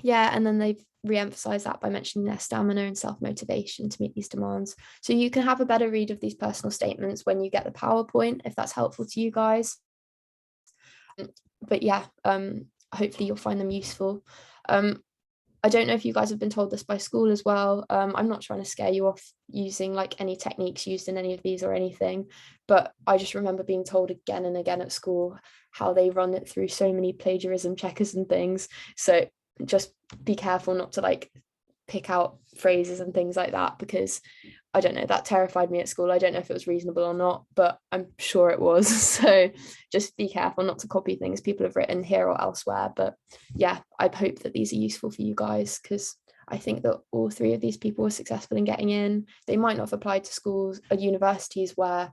Yeah, and then they've re-emphasized that by mentioning their stamina and self-motivation to meet these demands. So you can have a better read of these personal statements when you get the PowerPoint, if that's helpful to you guys. But yeah, hopefully you'll find them useful. I don't know if you guys have been told this by school as well. I'm not trying to scare you off using like any techniques used in any of these or anything, but I just remember being told again and again at school how they run it through so many plagiarism checkers and things. So just be careful not to like pick out phrases and things like that, because I don't know, that terrified me at school. I don't know if it was reasonable or not, but I'm sure it was. So just be careful not to copy things people have written here or elsewhere. But yeah, I hope that these are useful for you guys, because I think that all three of these people were successful in getting in. They might not have applied to schools or universities where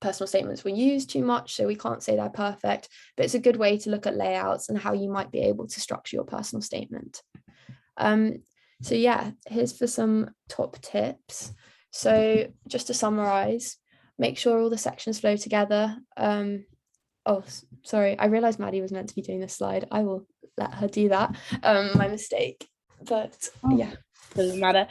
personal statements were used too much, so we can't say they're perfect, but it's a good way to look at layouts and how you might be able to structure your personal statement. So yeah, here's for some top tips. So just to summarize, make sure all the sections flow together. Oh, sorry, I realized Maddie was meant to be doing this slide. I will let her do that. My mistake, but yeah. Doesn't matter.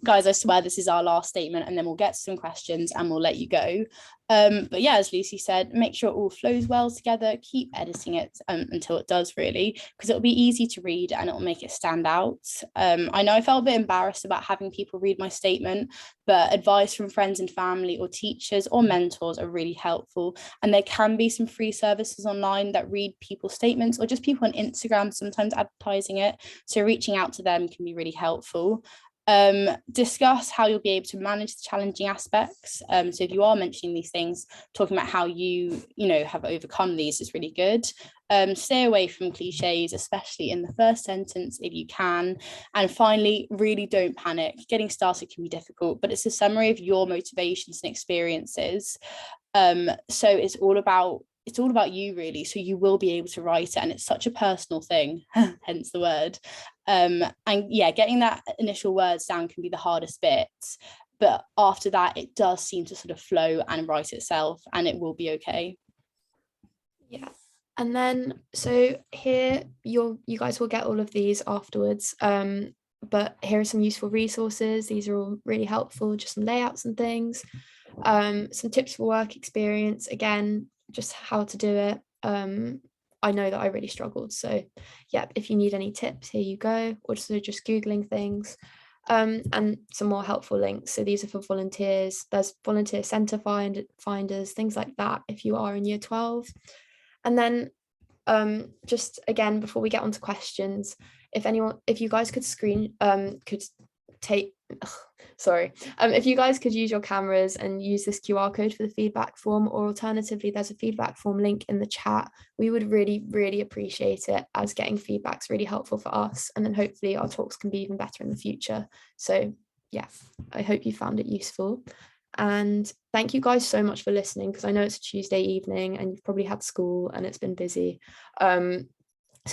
Guys, I swear this is our last statement, and then we'll get to some questions and we'll let you go. But yeah, as Lucy said, make sure it all flows well together, keep editing it until it does, really, because it'll be easy to read and it'll make it stand out. I know I felt a bit embarrassed about having people read my statement, but advice from friends and family or teachers or mentors are really helpful. And there can be some free services online that read people's statements, or just people on Instagram sometimes advertising it. So reaching out to them can be really helpful. Discuss how you'll be able to manage the challenging aspects. So if you are mentioning these things, talking about how you have overcome these is really good. Stay away from cliches, especially in the first sentence if you can. And finally, really don't panic. Getting started can be difficult, but it's a summary of your motivations and experiences. So it's all about you, really. So you will be able to write it, and it's such a personal thing, hence the word. And yeah, getting that initial words down can be the hardest bit, but after that it does seem to sort of flow and write itself, and it will be okay. Yeah. And then so here you guys will get all of these afterwards, but here are some useful resources. These are all really helpful, just some layouts and things, some tips for work experience, again, just how to do it. I know that I really struggled, so yeah, if you need any tips, here you go, or just Googling things. And some more helpful links. So these are for volunteers. There's volunteer centre finders, things like that if you are in year 12. And then just again, before we get on to questions, if you guys could if you guys could use your cameras and use this QR code for the feedback form, or alternatively there's a feedback form link in the chat, we would really, really appreciate it, as getting feedback's really helpful for us, and then hopefully our talks can be even better in the future. So yeah, I hope you found it useful, and thank you guys so much for listening, because I know it's a Tuesday evening and you've probably had school and it's been busy. So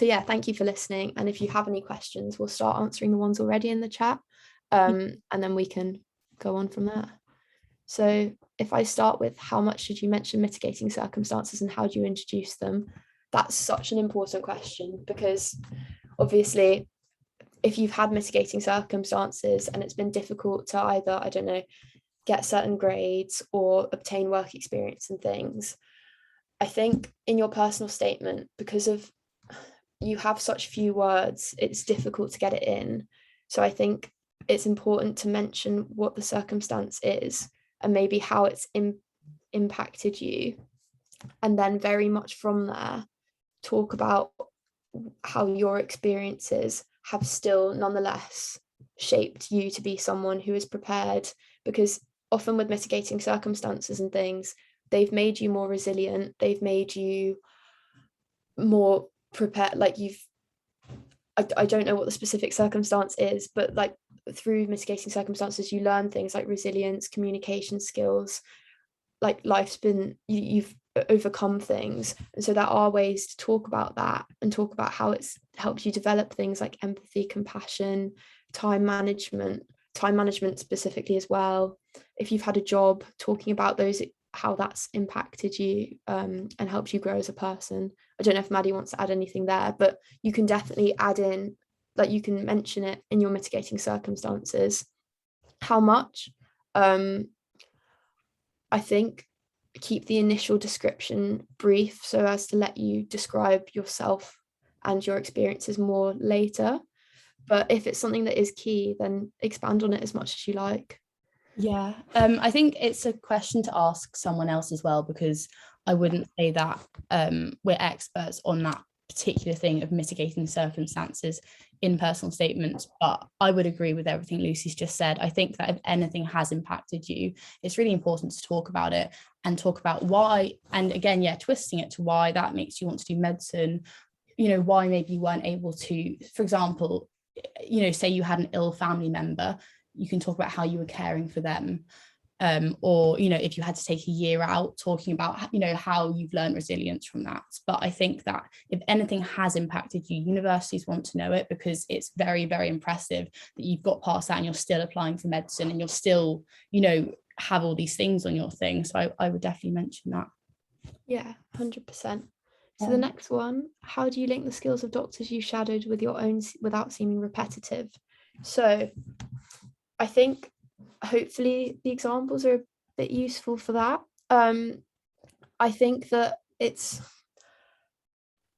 yeah, thank you for listening, and if you have any questions, we'll start answering the ones already in the chat. And then we can go on from there. So if I start with, how much did you mention mitigating circumstances and how do you introduce them? That's such an important question, because obviously if you've had mitigating circumstances and it's been difficult to either, I don't know, get certain grades or obtain work experience and things, I think in your personal statement, because of you have such few words, it's difficult to get it in. So I think it's important to mention what the circumstance is and maybe how it's impacted you. And then very much from there, talk about how your experiences have still nonetheless shaped you to be someone who is prepared, because often with mitigating circumstances and things, they've made you more resilient, they've made you more prepared, like I don't know what the specific circumstance is, but like through mitigating circumstances you learn things like resilience, communication skills, like life's been, you've overcome things. And so there are ways to talk about that and talk about how it's helped you develop things like empathy, compassion, time management specifically as well. If you've had a job, talking about those, how that's impacted you and helped you grow as a person. I don't know if Maddie wants to add anything there, but you can definitely add in, like you can mention it in your mitigating circumstances. How much? I think keep the initial description brief so as to let you describe yourself and your experiences more later. But if it's something that is key, then expand on it as much as you like. Yeah, I think it's a question to ask someone else as well, because I wouldn't say that we're experts on that particular thing of mitigating circumstances in personal statements, but I would agree with everything Lucy's just said. I think that if anything has impacted you, it's really important to talk about it and talk about why, and again, yeah, twisting it to why that makes you want to do medicine, you know, why maybe you weren't able to, for example, you know, say you had an ill family member, you can talk about how you were caring for them. Or, you know, if you had to take a year out, talking about, you know, how you've learned resilience from that. But I think that if anything has impacted you, universities want to know it, because it's very, very impressive that you've got past that and you're still applying for medicine and you're still, you know, have all these things on your thing. So I would definitely mention that. Yeah, 100%. So the next one, how do you link the skills of doctors you shadowed with your own without seeming repetitive? So I think hopefully the examples are a bit useful for that. I think that it's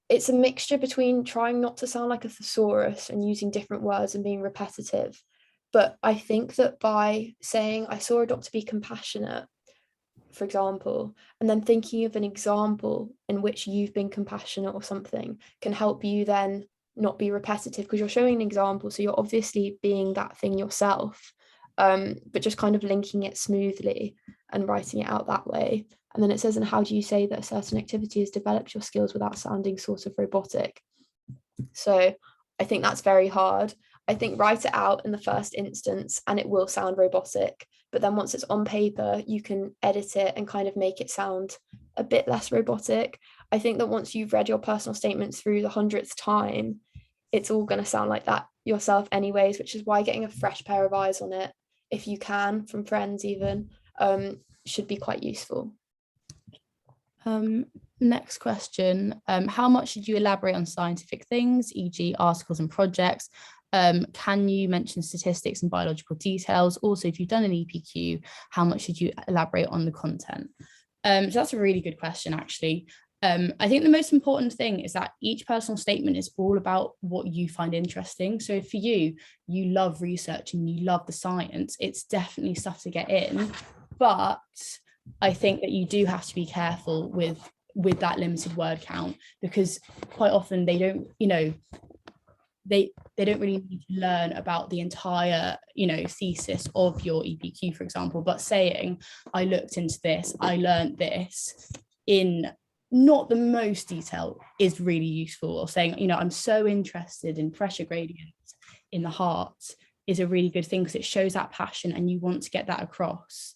a mixture between trying not to sound like a thesaurus and using different words and being repetitive. But I think that by saying, I saw a doctor be compassionate, for example, and then thinking of an example in which you've been compassionate or something can help you then not be repetitive, because you're showing an example. So you're obviously being that thing yourself, but just kind of linking it smoothly and writing it out that way. And then it says, and how do you say that a certain activity has developed your skills without sounding sort of robotic? So I think that's very hard. I think write it out in the first instance and it will sound robotic. But then once it's on paper, you can edit it and kind of make it sound a bit less robotic. I think that once you've read your personal statements through the 100th time, it's all going to sound like that yourself anyways, which is why getting a fresh pair of eyes on it, if you can, from friends even, should be quite useful. Next question, how much should you elaborate on scientific things, e.g. articles and projects? Can you mention statistics and biological details? Also, if you've done an EPQ, how much should you elaborate on the content? So that's a really good question, actually. I think the most important thing is that each personal statement is all about what you find interesting. So for you, you love research and you love the science, it's definitely stuff to get in. But I think that you do have to be careful with that limited word count, because quite often they don't, you know, they don't really need to learn about the entire, you know, thesis of your EPQ, for example, but saying, I looked into this, I learned this in not the most detail is really useful. Or saying, you know, I'm so interested in pressure gradients in the heart is a really good thing, because it shows that passion and you want to get that across.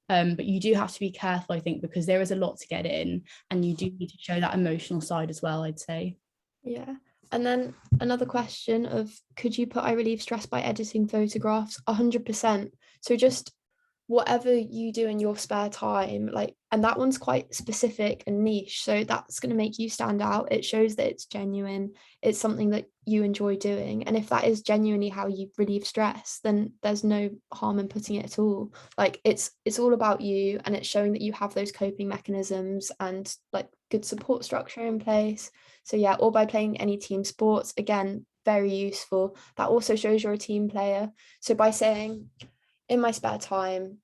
But you do have to be careful, I think, because there is a lot to get in and you do need to show that emotional side as well, I'd say. Yeah. And then another question of, could you put I relieve stress by editing photographs? 100%. So just whatever you do in your spare time, like, and that one's quite specific and niche, so that's going to make you stand out. It shows that it's genuine, it's something that you enjoy doing, and if that is genuinely how you relieve stress, then there's no harm in putting it at all. Like, it's all about you, and it's showing that you have those coping mechanisms and like good support structure in place. So yeah, or by playing any team sports, again, very useful. That also shows you're a team player. So by saying, in my spare time,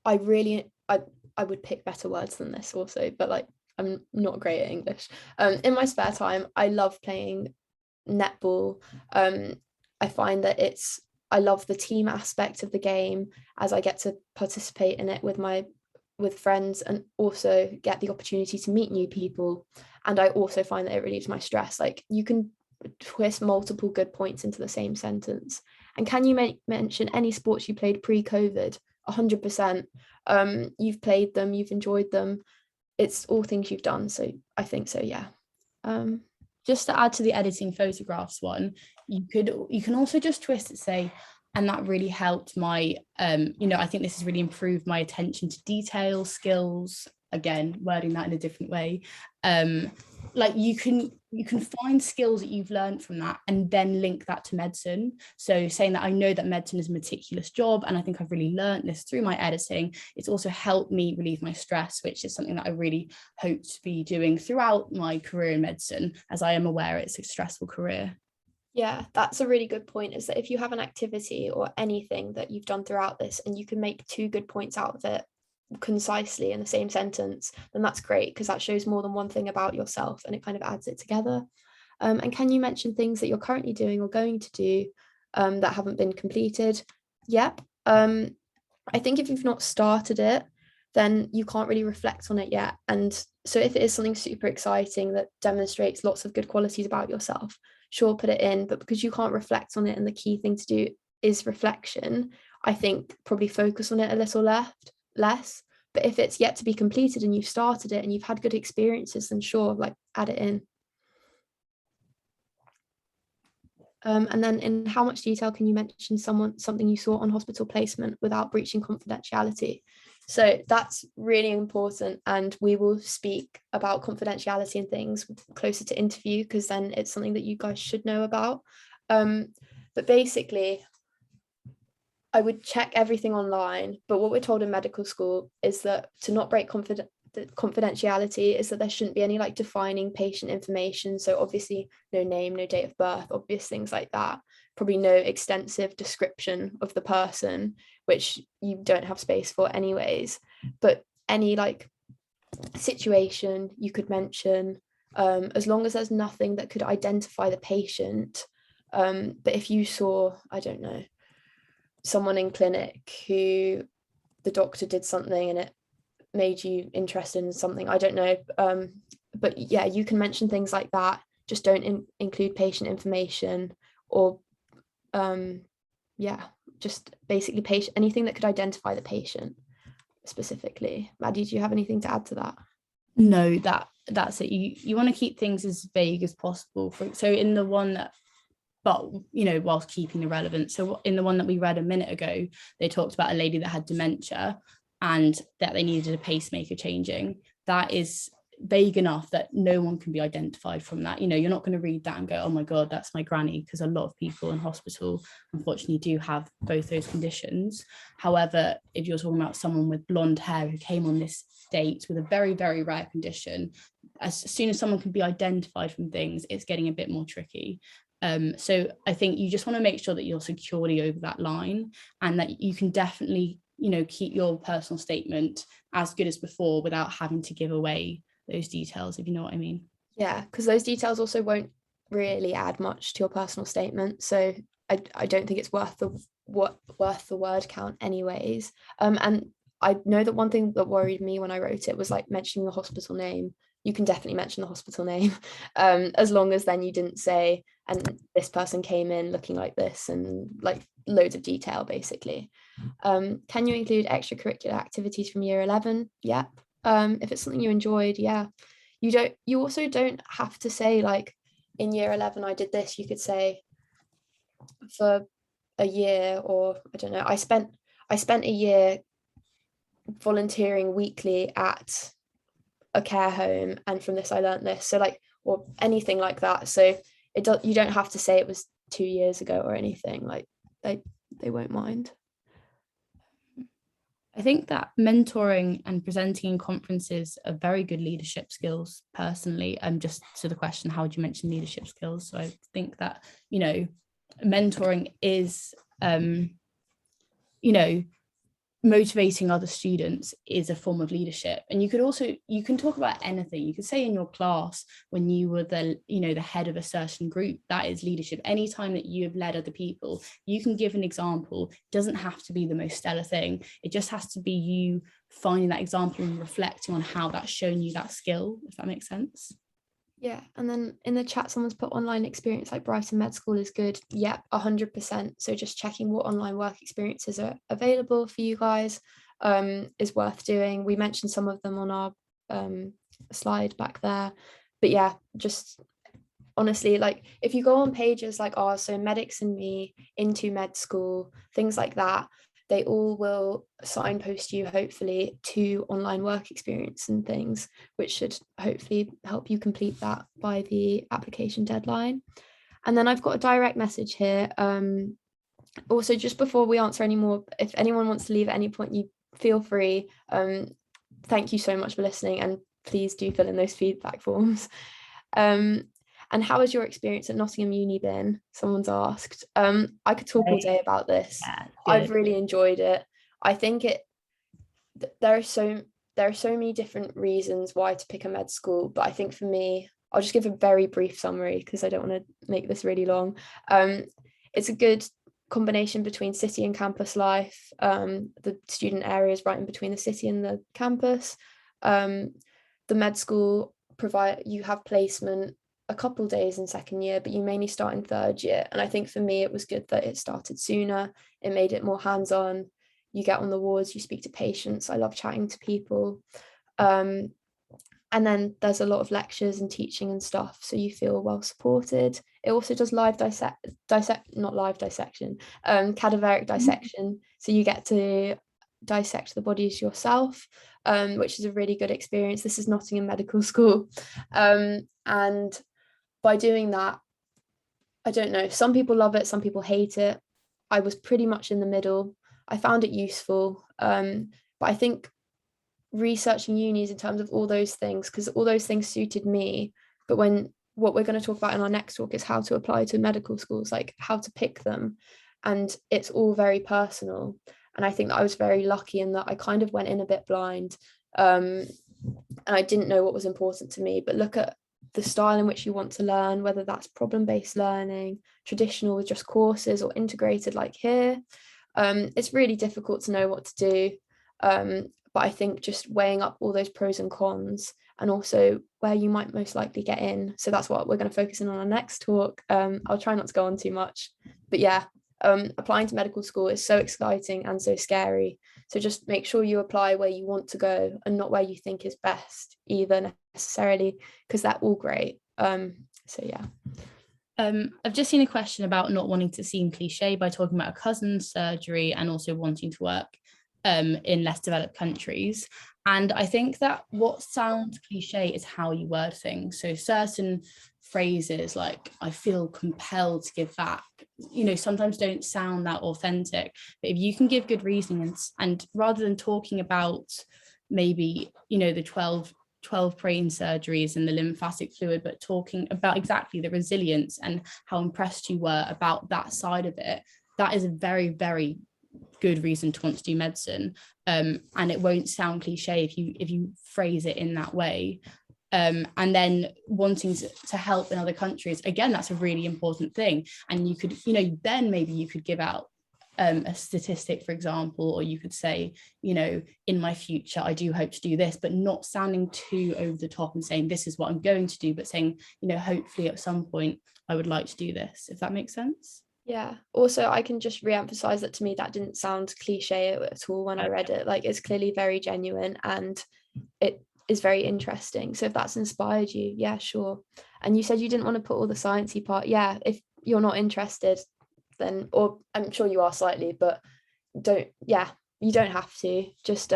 I really I would pick better words than this also, but like, I'm not great at English. In my spare time, I love playing netball. I find that I love the team aspect of the game, as I get to participate in it with friends, and also get the opportunity to meet new people. And I also find that it relieves my stress. Like, you can twist multiple good points into the same sentence. And can you mention any sports you played pre-COVID? 100%. You've played them, you've enjoyed them. It's all things you've done. So I think so, yeah. Just to add to the editing photographs one, you can also just twist it, say, and that really helped my I think this has really improved my attention to detail skills. Again, wording that in a different way. Like, you can find skills that you've learned from that and then link that to medicine. So saying that I know that medicine is a meticulous job, and I think I've really learned this through my editing. It's also helped me relieve my stress, which is something that I really hope to be doing throughout my career in medicine, as I am aware it's a stressful career. Yeah, that's a really good point, is that if you have an activity or anything that you've done throughout this and you can make 2 good points out of it concisely in the same sentence, then that's great, because that shows more than one thing about yourself and it kind of adds it together. And can you mention things that you're currently doing or going to do that haven't been completed? Yep. I think if you've not started it, then you can't really reflect on it yet. And so if it is something super exciting that demonstrates lots of good qualities about yourself, sure, put it in. But because you can't reflect on it and the key thing to do is reflection, I think probably focus on it a little less. But if it's yet to be completed and you've started it and you've had good experiences, then sure, like, add it in. And then, in how much detail can you mention something you saw on hospital placement without breaching confidentiality? So that's really important, and we will speak about confidentiality and things closer to interview, because then it's something that you guys should know about. But basically, I would check everything online, but what we're told in medical school is that to not break confidentiality is that there shouldn't be any like defining patient information. So obviously no name, no date of birth, obvious things like that. Probably no extensive description of the person, which you don't have space for anyways. But any like situation you could mention, as long as there's nothing that could identify the patient. But if you saw, I don't know, someone in clinic who the doctor did something and it made you interested in something, I don't know, but yeah, you can mention things like that. Just don't include patient information, or just basically anything that could identify the patient specifically. Maddie, do you have anything to add to that? No, that's it. You want to keep things as vague as possible. So in the one that, but whilst keeping the relevance. So in the one that we read a minute ago, they talked about a lady that had dementia and that they needed a pacemaker changing. That is vague enough that no one can be identified from that. You're not going to read that and go, oh my God, that's my granny, because a lot of people in hospital unfortunately do have both those conditions. However, if you're talking about someone with blonde hair who came on this date with a very, very rare condition, as soon as someone can be identified from things, it's getting a bit more tricky. So I think you just want to make sure that you're securely over that line, and that you can definitely keep your personal statement as good as before without having to give away those details, if you know what I mean. Yeah, because those details also won't really add much to your personal statement, so I don't think it's worth the word count anyways. And I know that one thing that worried me when I wrote it was like mentioning the hospital name. You can definitely mention the hospital name, as long as then you didn't say, and this person came in looking like this, and like loads of detail basically. Can you include extracurricular activities from year 11? Yep. If it's something you enjoyed, yeah. You also don't have to say like, in year 11 I did this. You could say, for a year, or I don't know, I spent a year volunteering weekly at a care home, and from this I learned this. So like, or anything like that. So you don't have to say it was 2 years ago or anything. Like they won't mind. I think that mentoring and presenting in conferences are very good leadership skills personally. Just to the question, how would you mention leadership skills? So I think that, mentoring is, motivating other students is a form of leadership. And you can talk about anything. You could say in your class, when you were the head of a certain group, that is leadership. Anytime that you have led other people, you can give an example. It doesn't have to be the most stellar thing. It just has to be you finding that example and reflecting on how that's shown you that skill, if that makes sense. Yeah, and then in the chat, someone's put online experience like Brighton Med School is good. Yep, 100%. So just checking what online work experiences are available for you guys is worth doing. We mentioned some of them on our slide back there. But yeah, just honestly, like if you go on pages like ours, so Medics&Me, Into Med School, things like that, they all will signpost you hopefully to online work experience and things, which should hopefully help you complete that by the application deadline. And then I've got a direct message here. Also, just before we answer any more, if anyone wants to leave at any point, you feel free. Thank you so much for listening, and please do fill in those feedback forms. And how has your experience at Nottingham Uni been? Someone's asked. I could talk all day about this. Yeah, I've really enjoyed it. I think there are so many different reasons why to pick a med school, but I think for me, I'll just give a very brief summary because I don't want to make this really long. It's a good combination between city and campus life. The student area is right in between the city and the campus. The med school you have placement a couple days in second year, but you mainly start in third year. And I think for me, it was good that it started sooner. It made it more hands-on. You get on the wards, you speak to patients. I love chatting to people. And then there's a lot of lectures and teaching and stuff, so you feel well supported. It also does cadaveric dissection. So you get to dissect the bodies yourself, which is a really good experience. This is Nottingham Medical School. And by doing that, I don't know, some people love it, some people hate it. I was pretty much in the middle. I found it useful. But I think researching unis in terms of all those things, because all those things suited me, but what we're going to talk about in our next talk is how to apply to medical schools, like how to pick them, and it's all very personal. And I think that I was very lucky in that I kind of went in a bit blind, and I didn't know what was important to me. But look at the style in which you want to learn, whether that's problem-based learning, traditional with just courses, or integrated like here. It's really difficult to know what to do. But I think just weighing up all those pros and cons, and also where you might most likely get in. So that's what we're going to focus in on our next talk. I'll try not to go on too much, but yeah, applying to medical school is so exciting and so scary. So just make sure you apply where you want to go and not where you think is best either necessarily, because they're all great. So yeah. I've just seen a question about not wanting to seem cliche by talking about a cousin's surgery and also wanting to work in less developed countries. And I think that what sounds cliche is how you word things. So certain phrases like "I feel compelled to give back," sometimes don't sound that authentic. But if you can give good reasoning, and rather than talking about maybe the 12 brain surgeries and the lymphatic fluid, but talking about exactly the resilience and how impressed you were about that side of it, that is a very, very good reason to want to do medicine. And it won't sound cliche if you phrase it in that way. And then wanting to help in other countries, again, that's a really important thing. And you could, then maybe you could give out a statistic, for example, or you could say, in my future, I do hope to do this, but not sounding too over the top and saying this is what I'm going to do, but saying, hopefully at some point I would like to do this, if that makes sense. Yeah. Also, I can just re-emphasize that to me, that didn't sound cliche at all when I read it. Like, it's clearly very genuine and it is very interesting. So if that's inspired you, yeah, sure. And you said you didn't want to put all the sciencey part. Yeah, if you're not interested, then, or I'm sure you are slightly, but don't, yeah, you don't have to. Just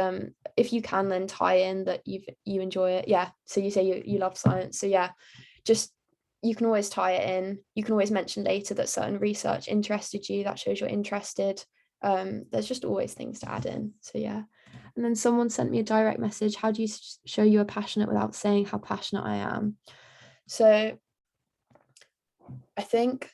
if you can, then tie in that you enjoy it. Yeah. So you say you love science. So yeah, just you can always tie it in. You can always mention later that certain research interested you. That shows you're interested. There's just always things to add in. So yeah. And then someone sent me a direct message. How do you show you are passionate without saying how passionate I am? So I think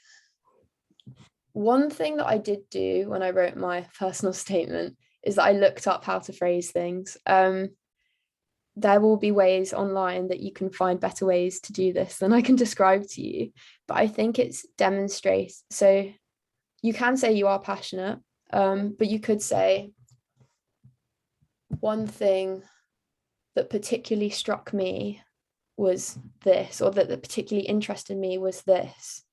one thing that I did do when I wrote my personal statement is that I looked up how to phrase things. There will be ways online that you can find better ways to do this than I can describe to you. But I think it's demonstrate. So you can say you are passionate, but you could say one thing that particularly struck me was this, or that particularly interested me was this.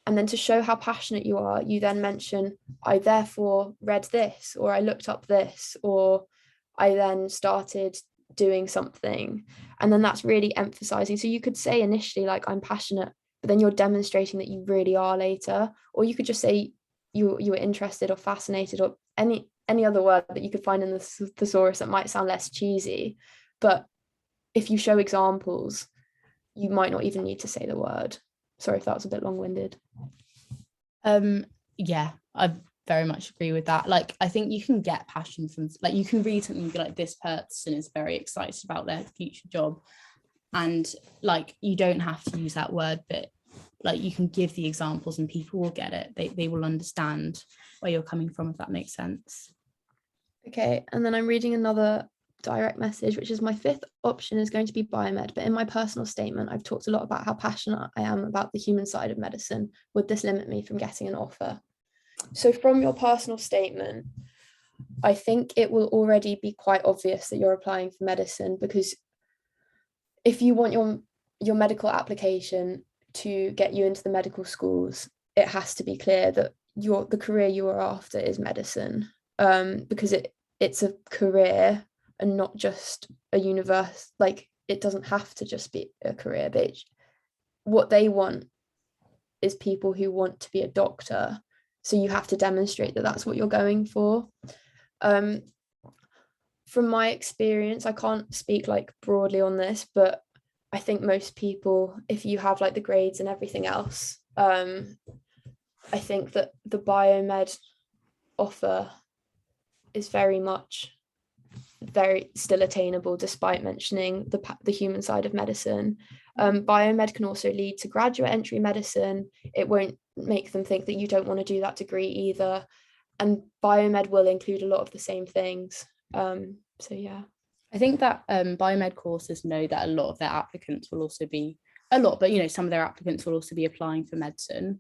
And then to show how passionate you are, you then mention, I therefore read this, or I looked up this, or I then started doing something. And then that's really emphasizing. So you could say initially, like, I'm passionate, but then you're demonstrating that you really are later. Or you could just say you were interested or fascinated, or any other word that you could find in the thesaurus that might sound less cheesy. But if you show examples, you might not even need to say the word. Sorry if that was a bit long-winded. Yeah, I very much agree with that. Like, I think you can get passion from, like, you can read something and be like, this person is very excited about their future job, and like, you don't have to use that word, but like, you can give the examples and people will get it. They will understand where you're coming from, if that makes sense. Okay, and then I'm reading another direct message, which is my fifth option is going to be biomed, but in my personal statement I've talked a lot about how passionate I am about the human side of medicine. Would this limit me from getting an offer? So from your personal statement, I think it will already be quite obvious that you're applying for medicine, because if you want your medical application to get you into the medical schools, it has to be clear that the career you are after is medicine, because it's a career and not just a universe. Like, it doesn't have to just be a career, but what they want is people who want to be a doctor. So you have to demonstrate that that's what you're going for. From my experience, I can't speak like broadly on this, but I think most people, if you have like the grades and everything else, I think that the biomed offer is very still attainable, despite mentioning the human side of medicine. Biomed can also lead to graduate entry medicine. It won't make them think that you don't want to do that degree either. And biomed will include a lot of the same things. So yeah. I think that biomed courses know that a lot of their applicants will also be, but some of their applicants will also be applying for medicine,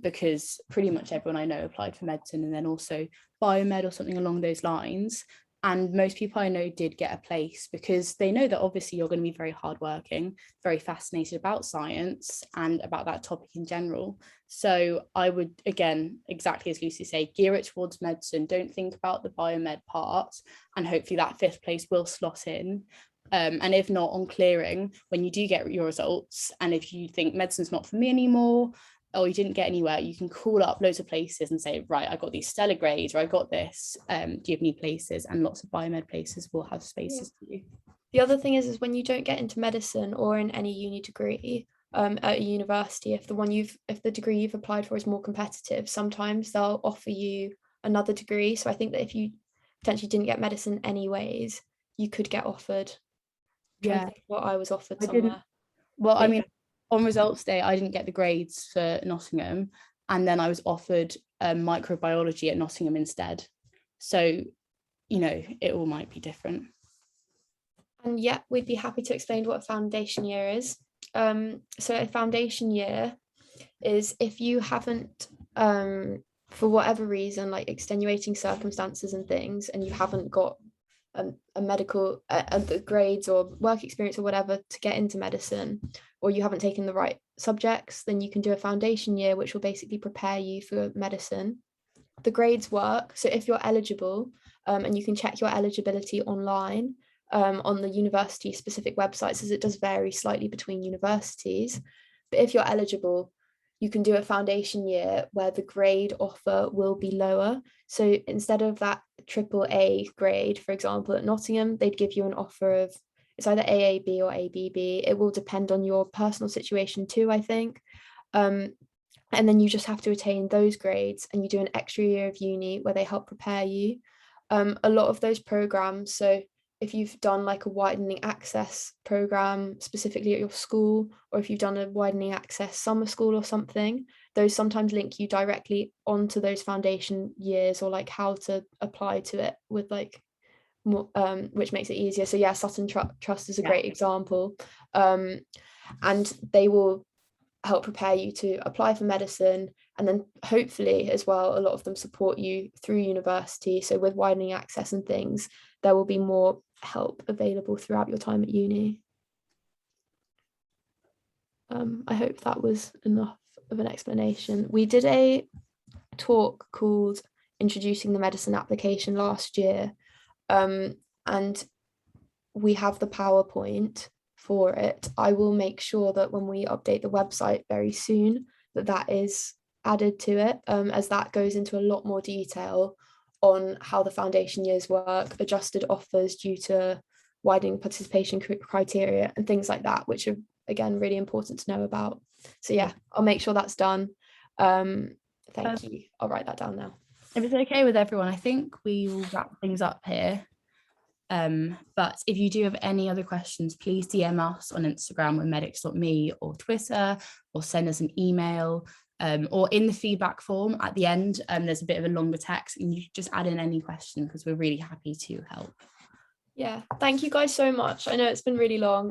because pretty much everyone I know applied for medicine and then also biomed or something along those lines. And most people I know did get a place because they know that obviously you're going to be very hardworking, very fascinated about science and about that topic in general. So I would, again, exactly as Lucy say, gear it towards medicine. Don't think about the biomed part, and hopefully that fifth place will slot in. And if not, on clearing, when you do get your results, and if you think medicine's not for me anymore, or you didn't get anywhere, you can call up loads of places and say, right, I got these stellar grades, or I got this, do you have any places? And lots of biomed places will have spaces for you. The other thing is when you don't get into medicine or in any uni degree at a university, if the degree you've applied for is more competitive, sometimes they'll offer you another degree. So I think that if you potentially didn't get medicine anyways, you could get offered. Yeah. What I was offered somewhere. Well, I mean, on results day, I didn't get the grades for Nottingham, and then I was offered microbiology at Nottingham instead. So, it all might be different. And yeah, we'd be happy to explain what a foundation year is. So a foundation year is if you haven't, for whatever reason, like extenuating circumstances and things, and you haven't got a medical the grades or work experience or whatever to get into medicine, or you haven't taken the right subjects, then you can do a foundation year, which will basically prepare you for medicine. The grades work. So if you're eligible, and you can check your eligibility online on the university specific websites, as it does vary slightly between universities. But if you're eligible, you can do a foundation year where the grade offer will be lower. So instead of that AAA grade, for example, at Nottingham, they'd give you an offer of, it's either AAB or ABB. It will depend on your personal situation too, I think. And then you just have to attain those grades, and you do an extra year of uni where they help prepare you. A lot of those programs, so if you've done like a widening access program specifically at your school, or if you've done a widening access summer school or something, those sometimes link you directly onto those foundation years, or like how to apply to it with like more, which makes it easier. So yeah, Sutton Trust is a great example, and they will help prepare you to apply for medicine, and then hopefully as well a lot of them support you through university. So with widening access and things, there will be more help available throughout your time at uni. I hope that was enough of an explanation. We did a talk called Introducing the Medicine Application last year, and we have the PowerPoint for it. I will make sure that when we update the website very soon, that is added to it, as that goes into a lot more detail on how the foundation years work, adjusted offers due to widening participation criteria and things like that, which are again really important to know about. So yeah, I'll make sure that's done. Thank you. I'll write that down now. If it's okay with everyone, I think we will wrap things up here. But if you do have any other questions, please DM us on Instagram with Medics.Me, or Twitter, or send us an email, or in the feedback form at the end, there's a bit of a longer text, and you just add in any question because we're really happy to help. Yeah, thank you guys so much. I know it's been really long,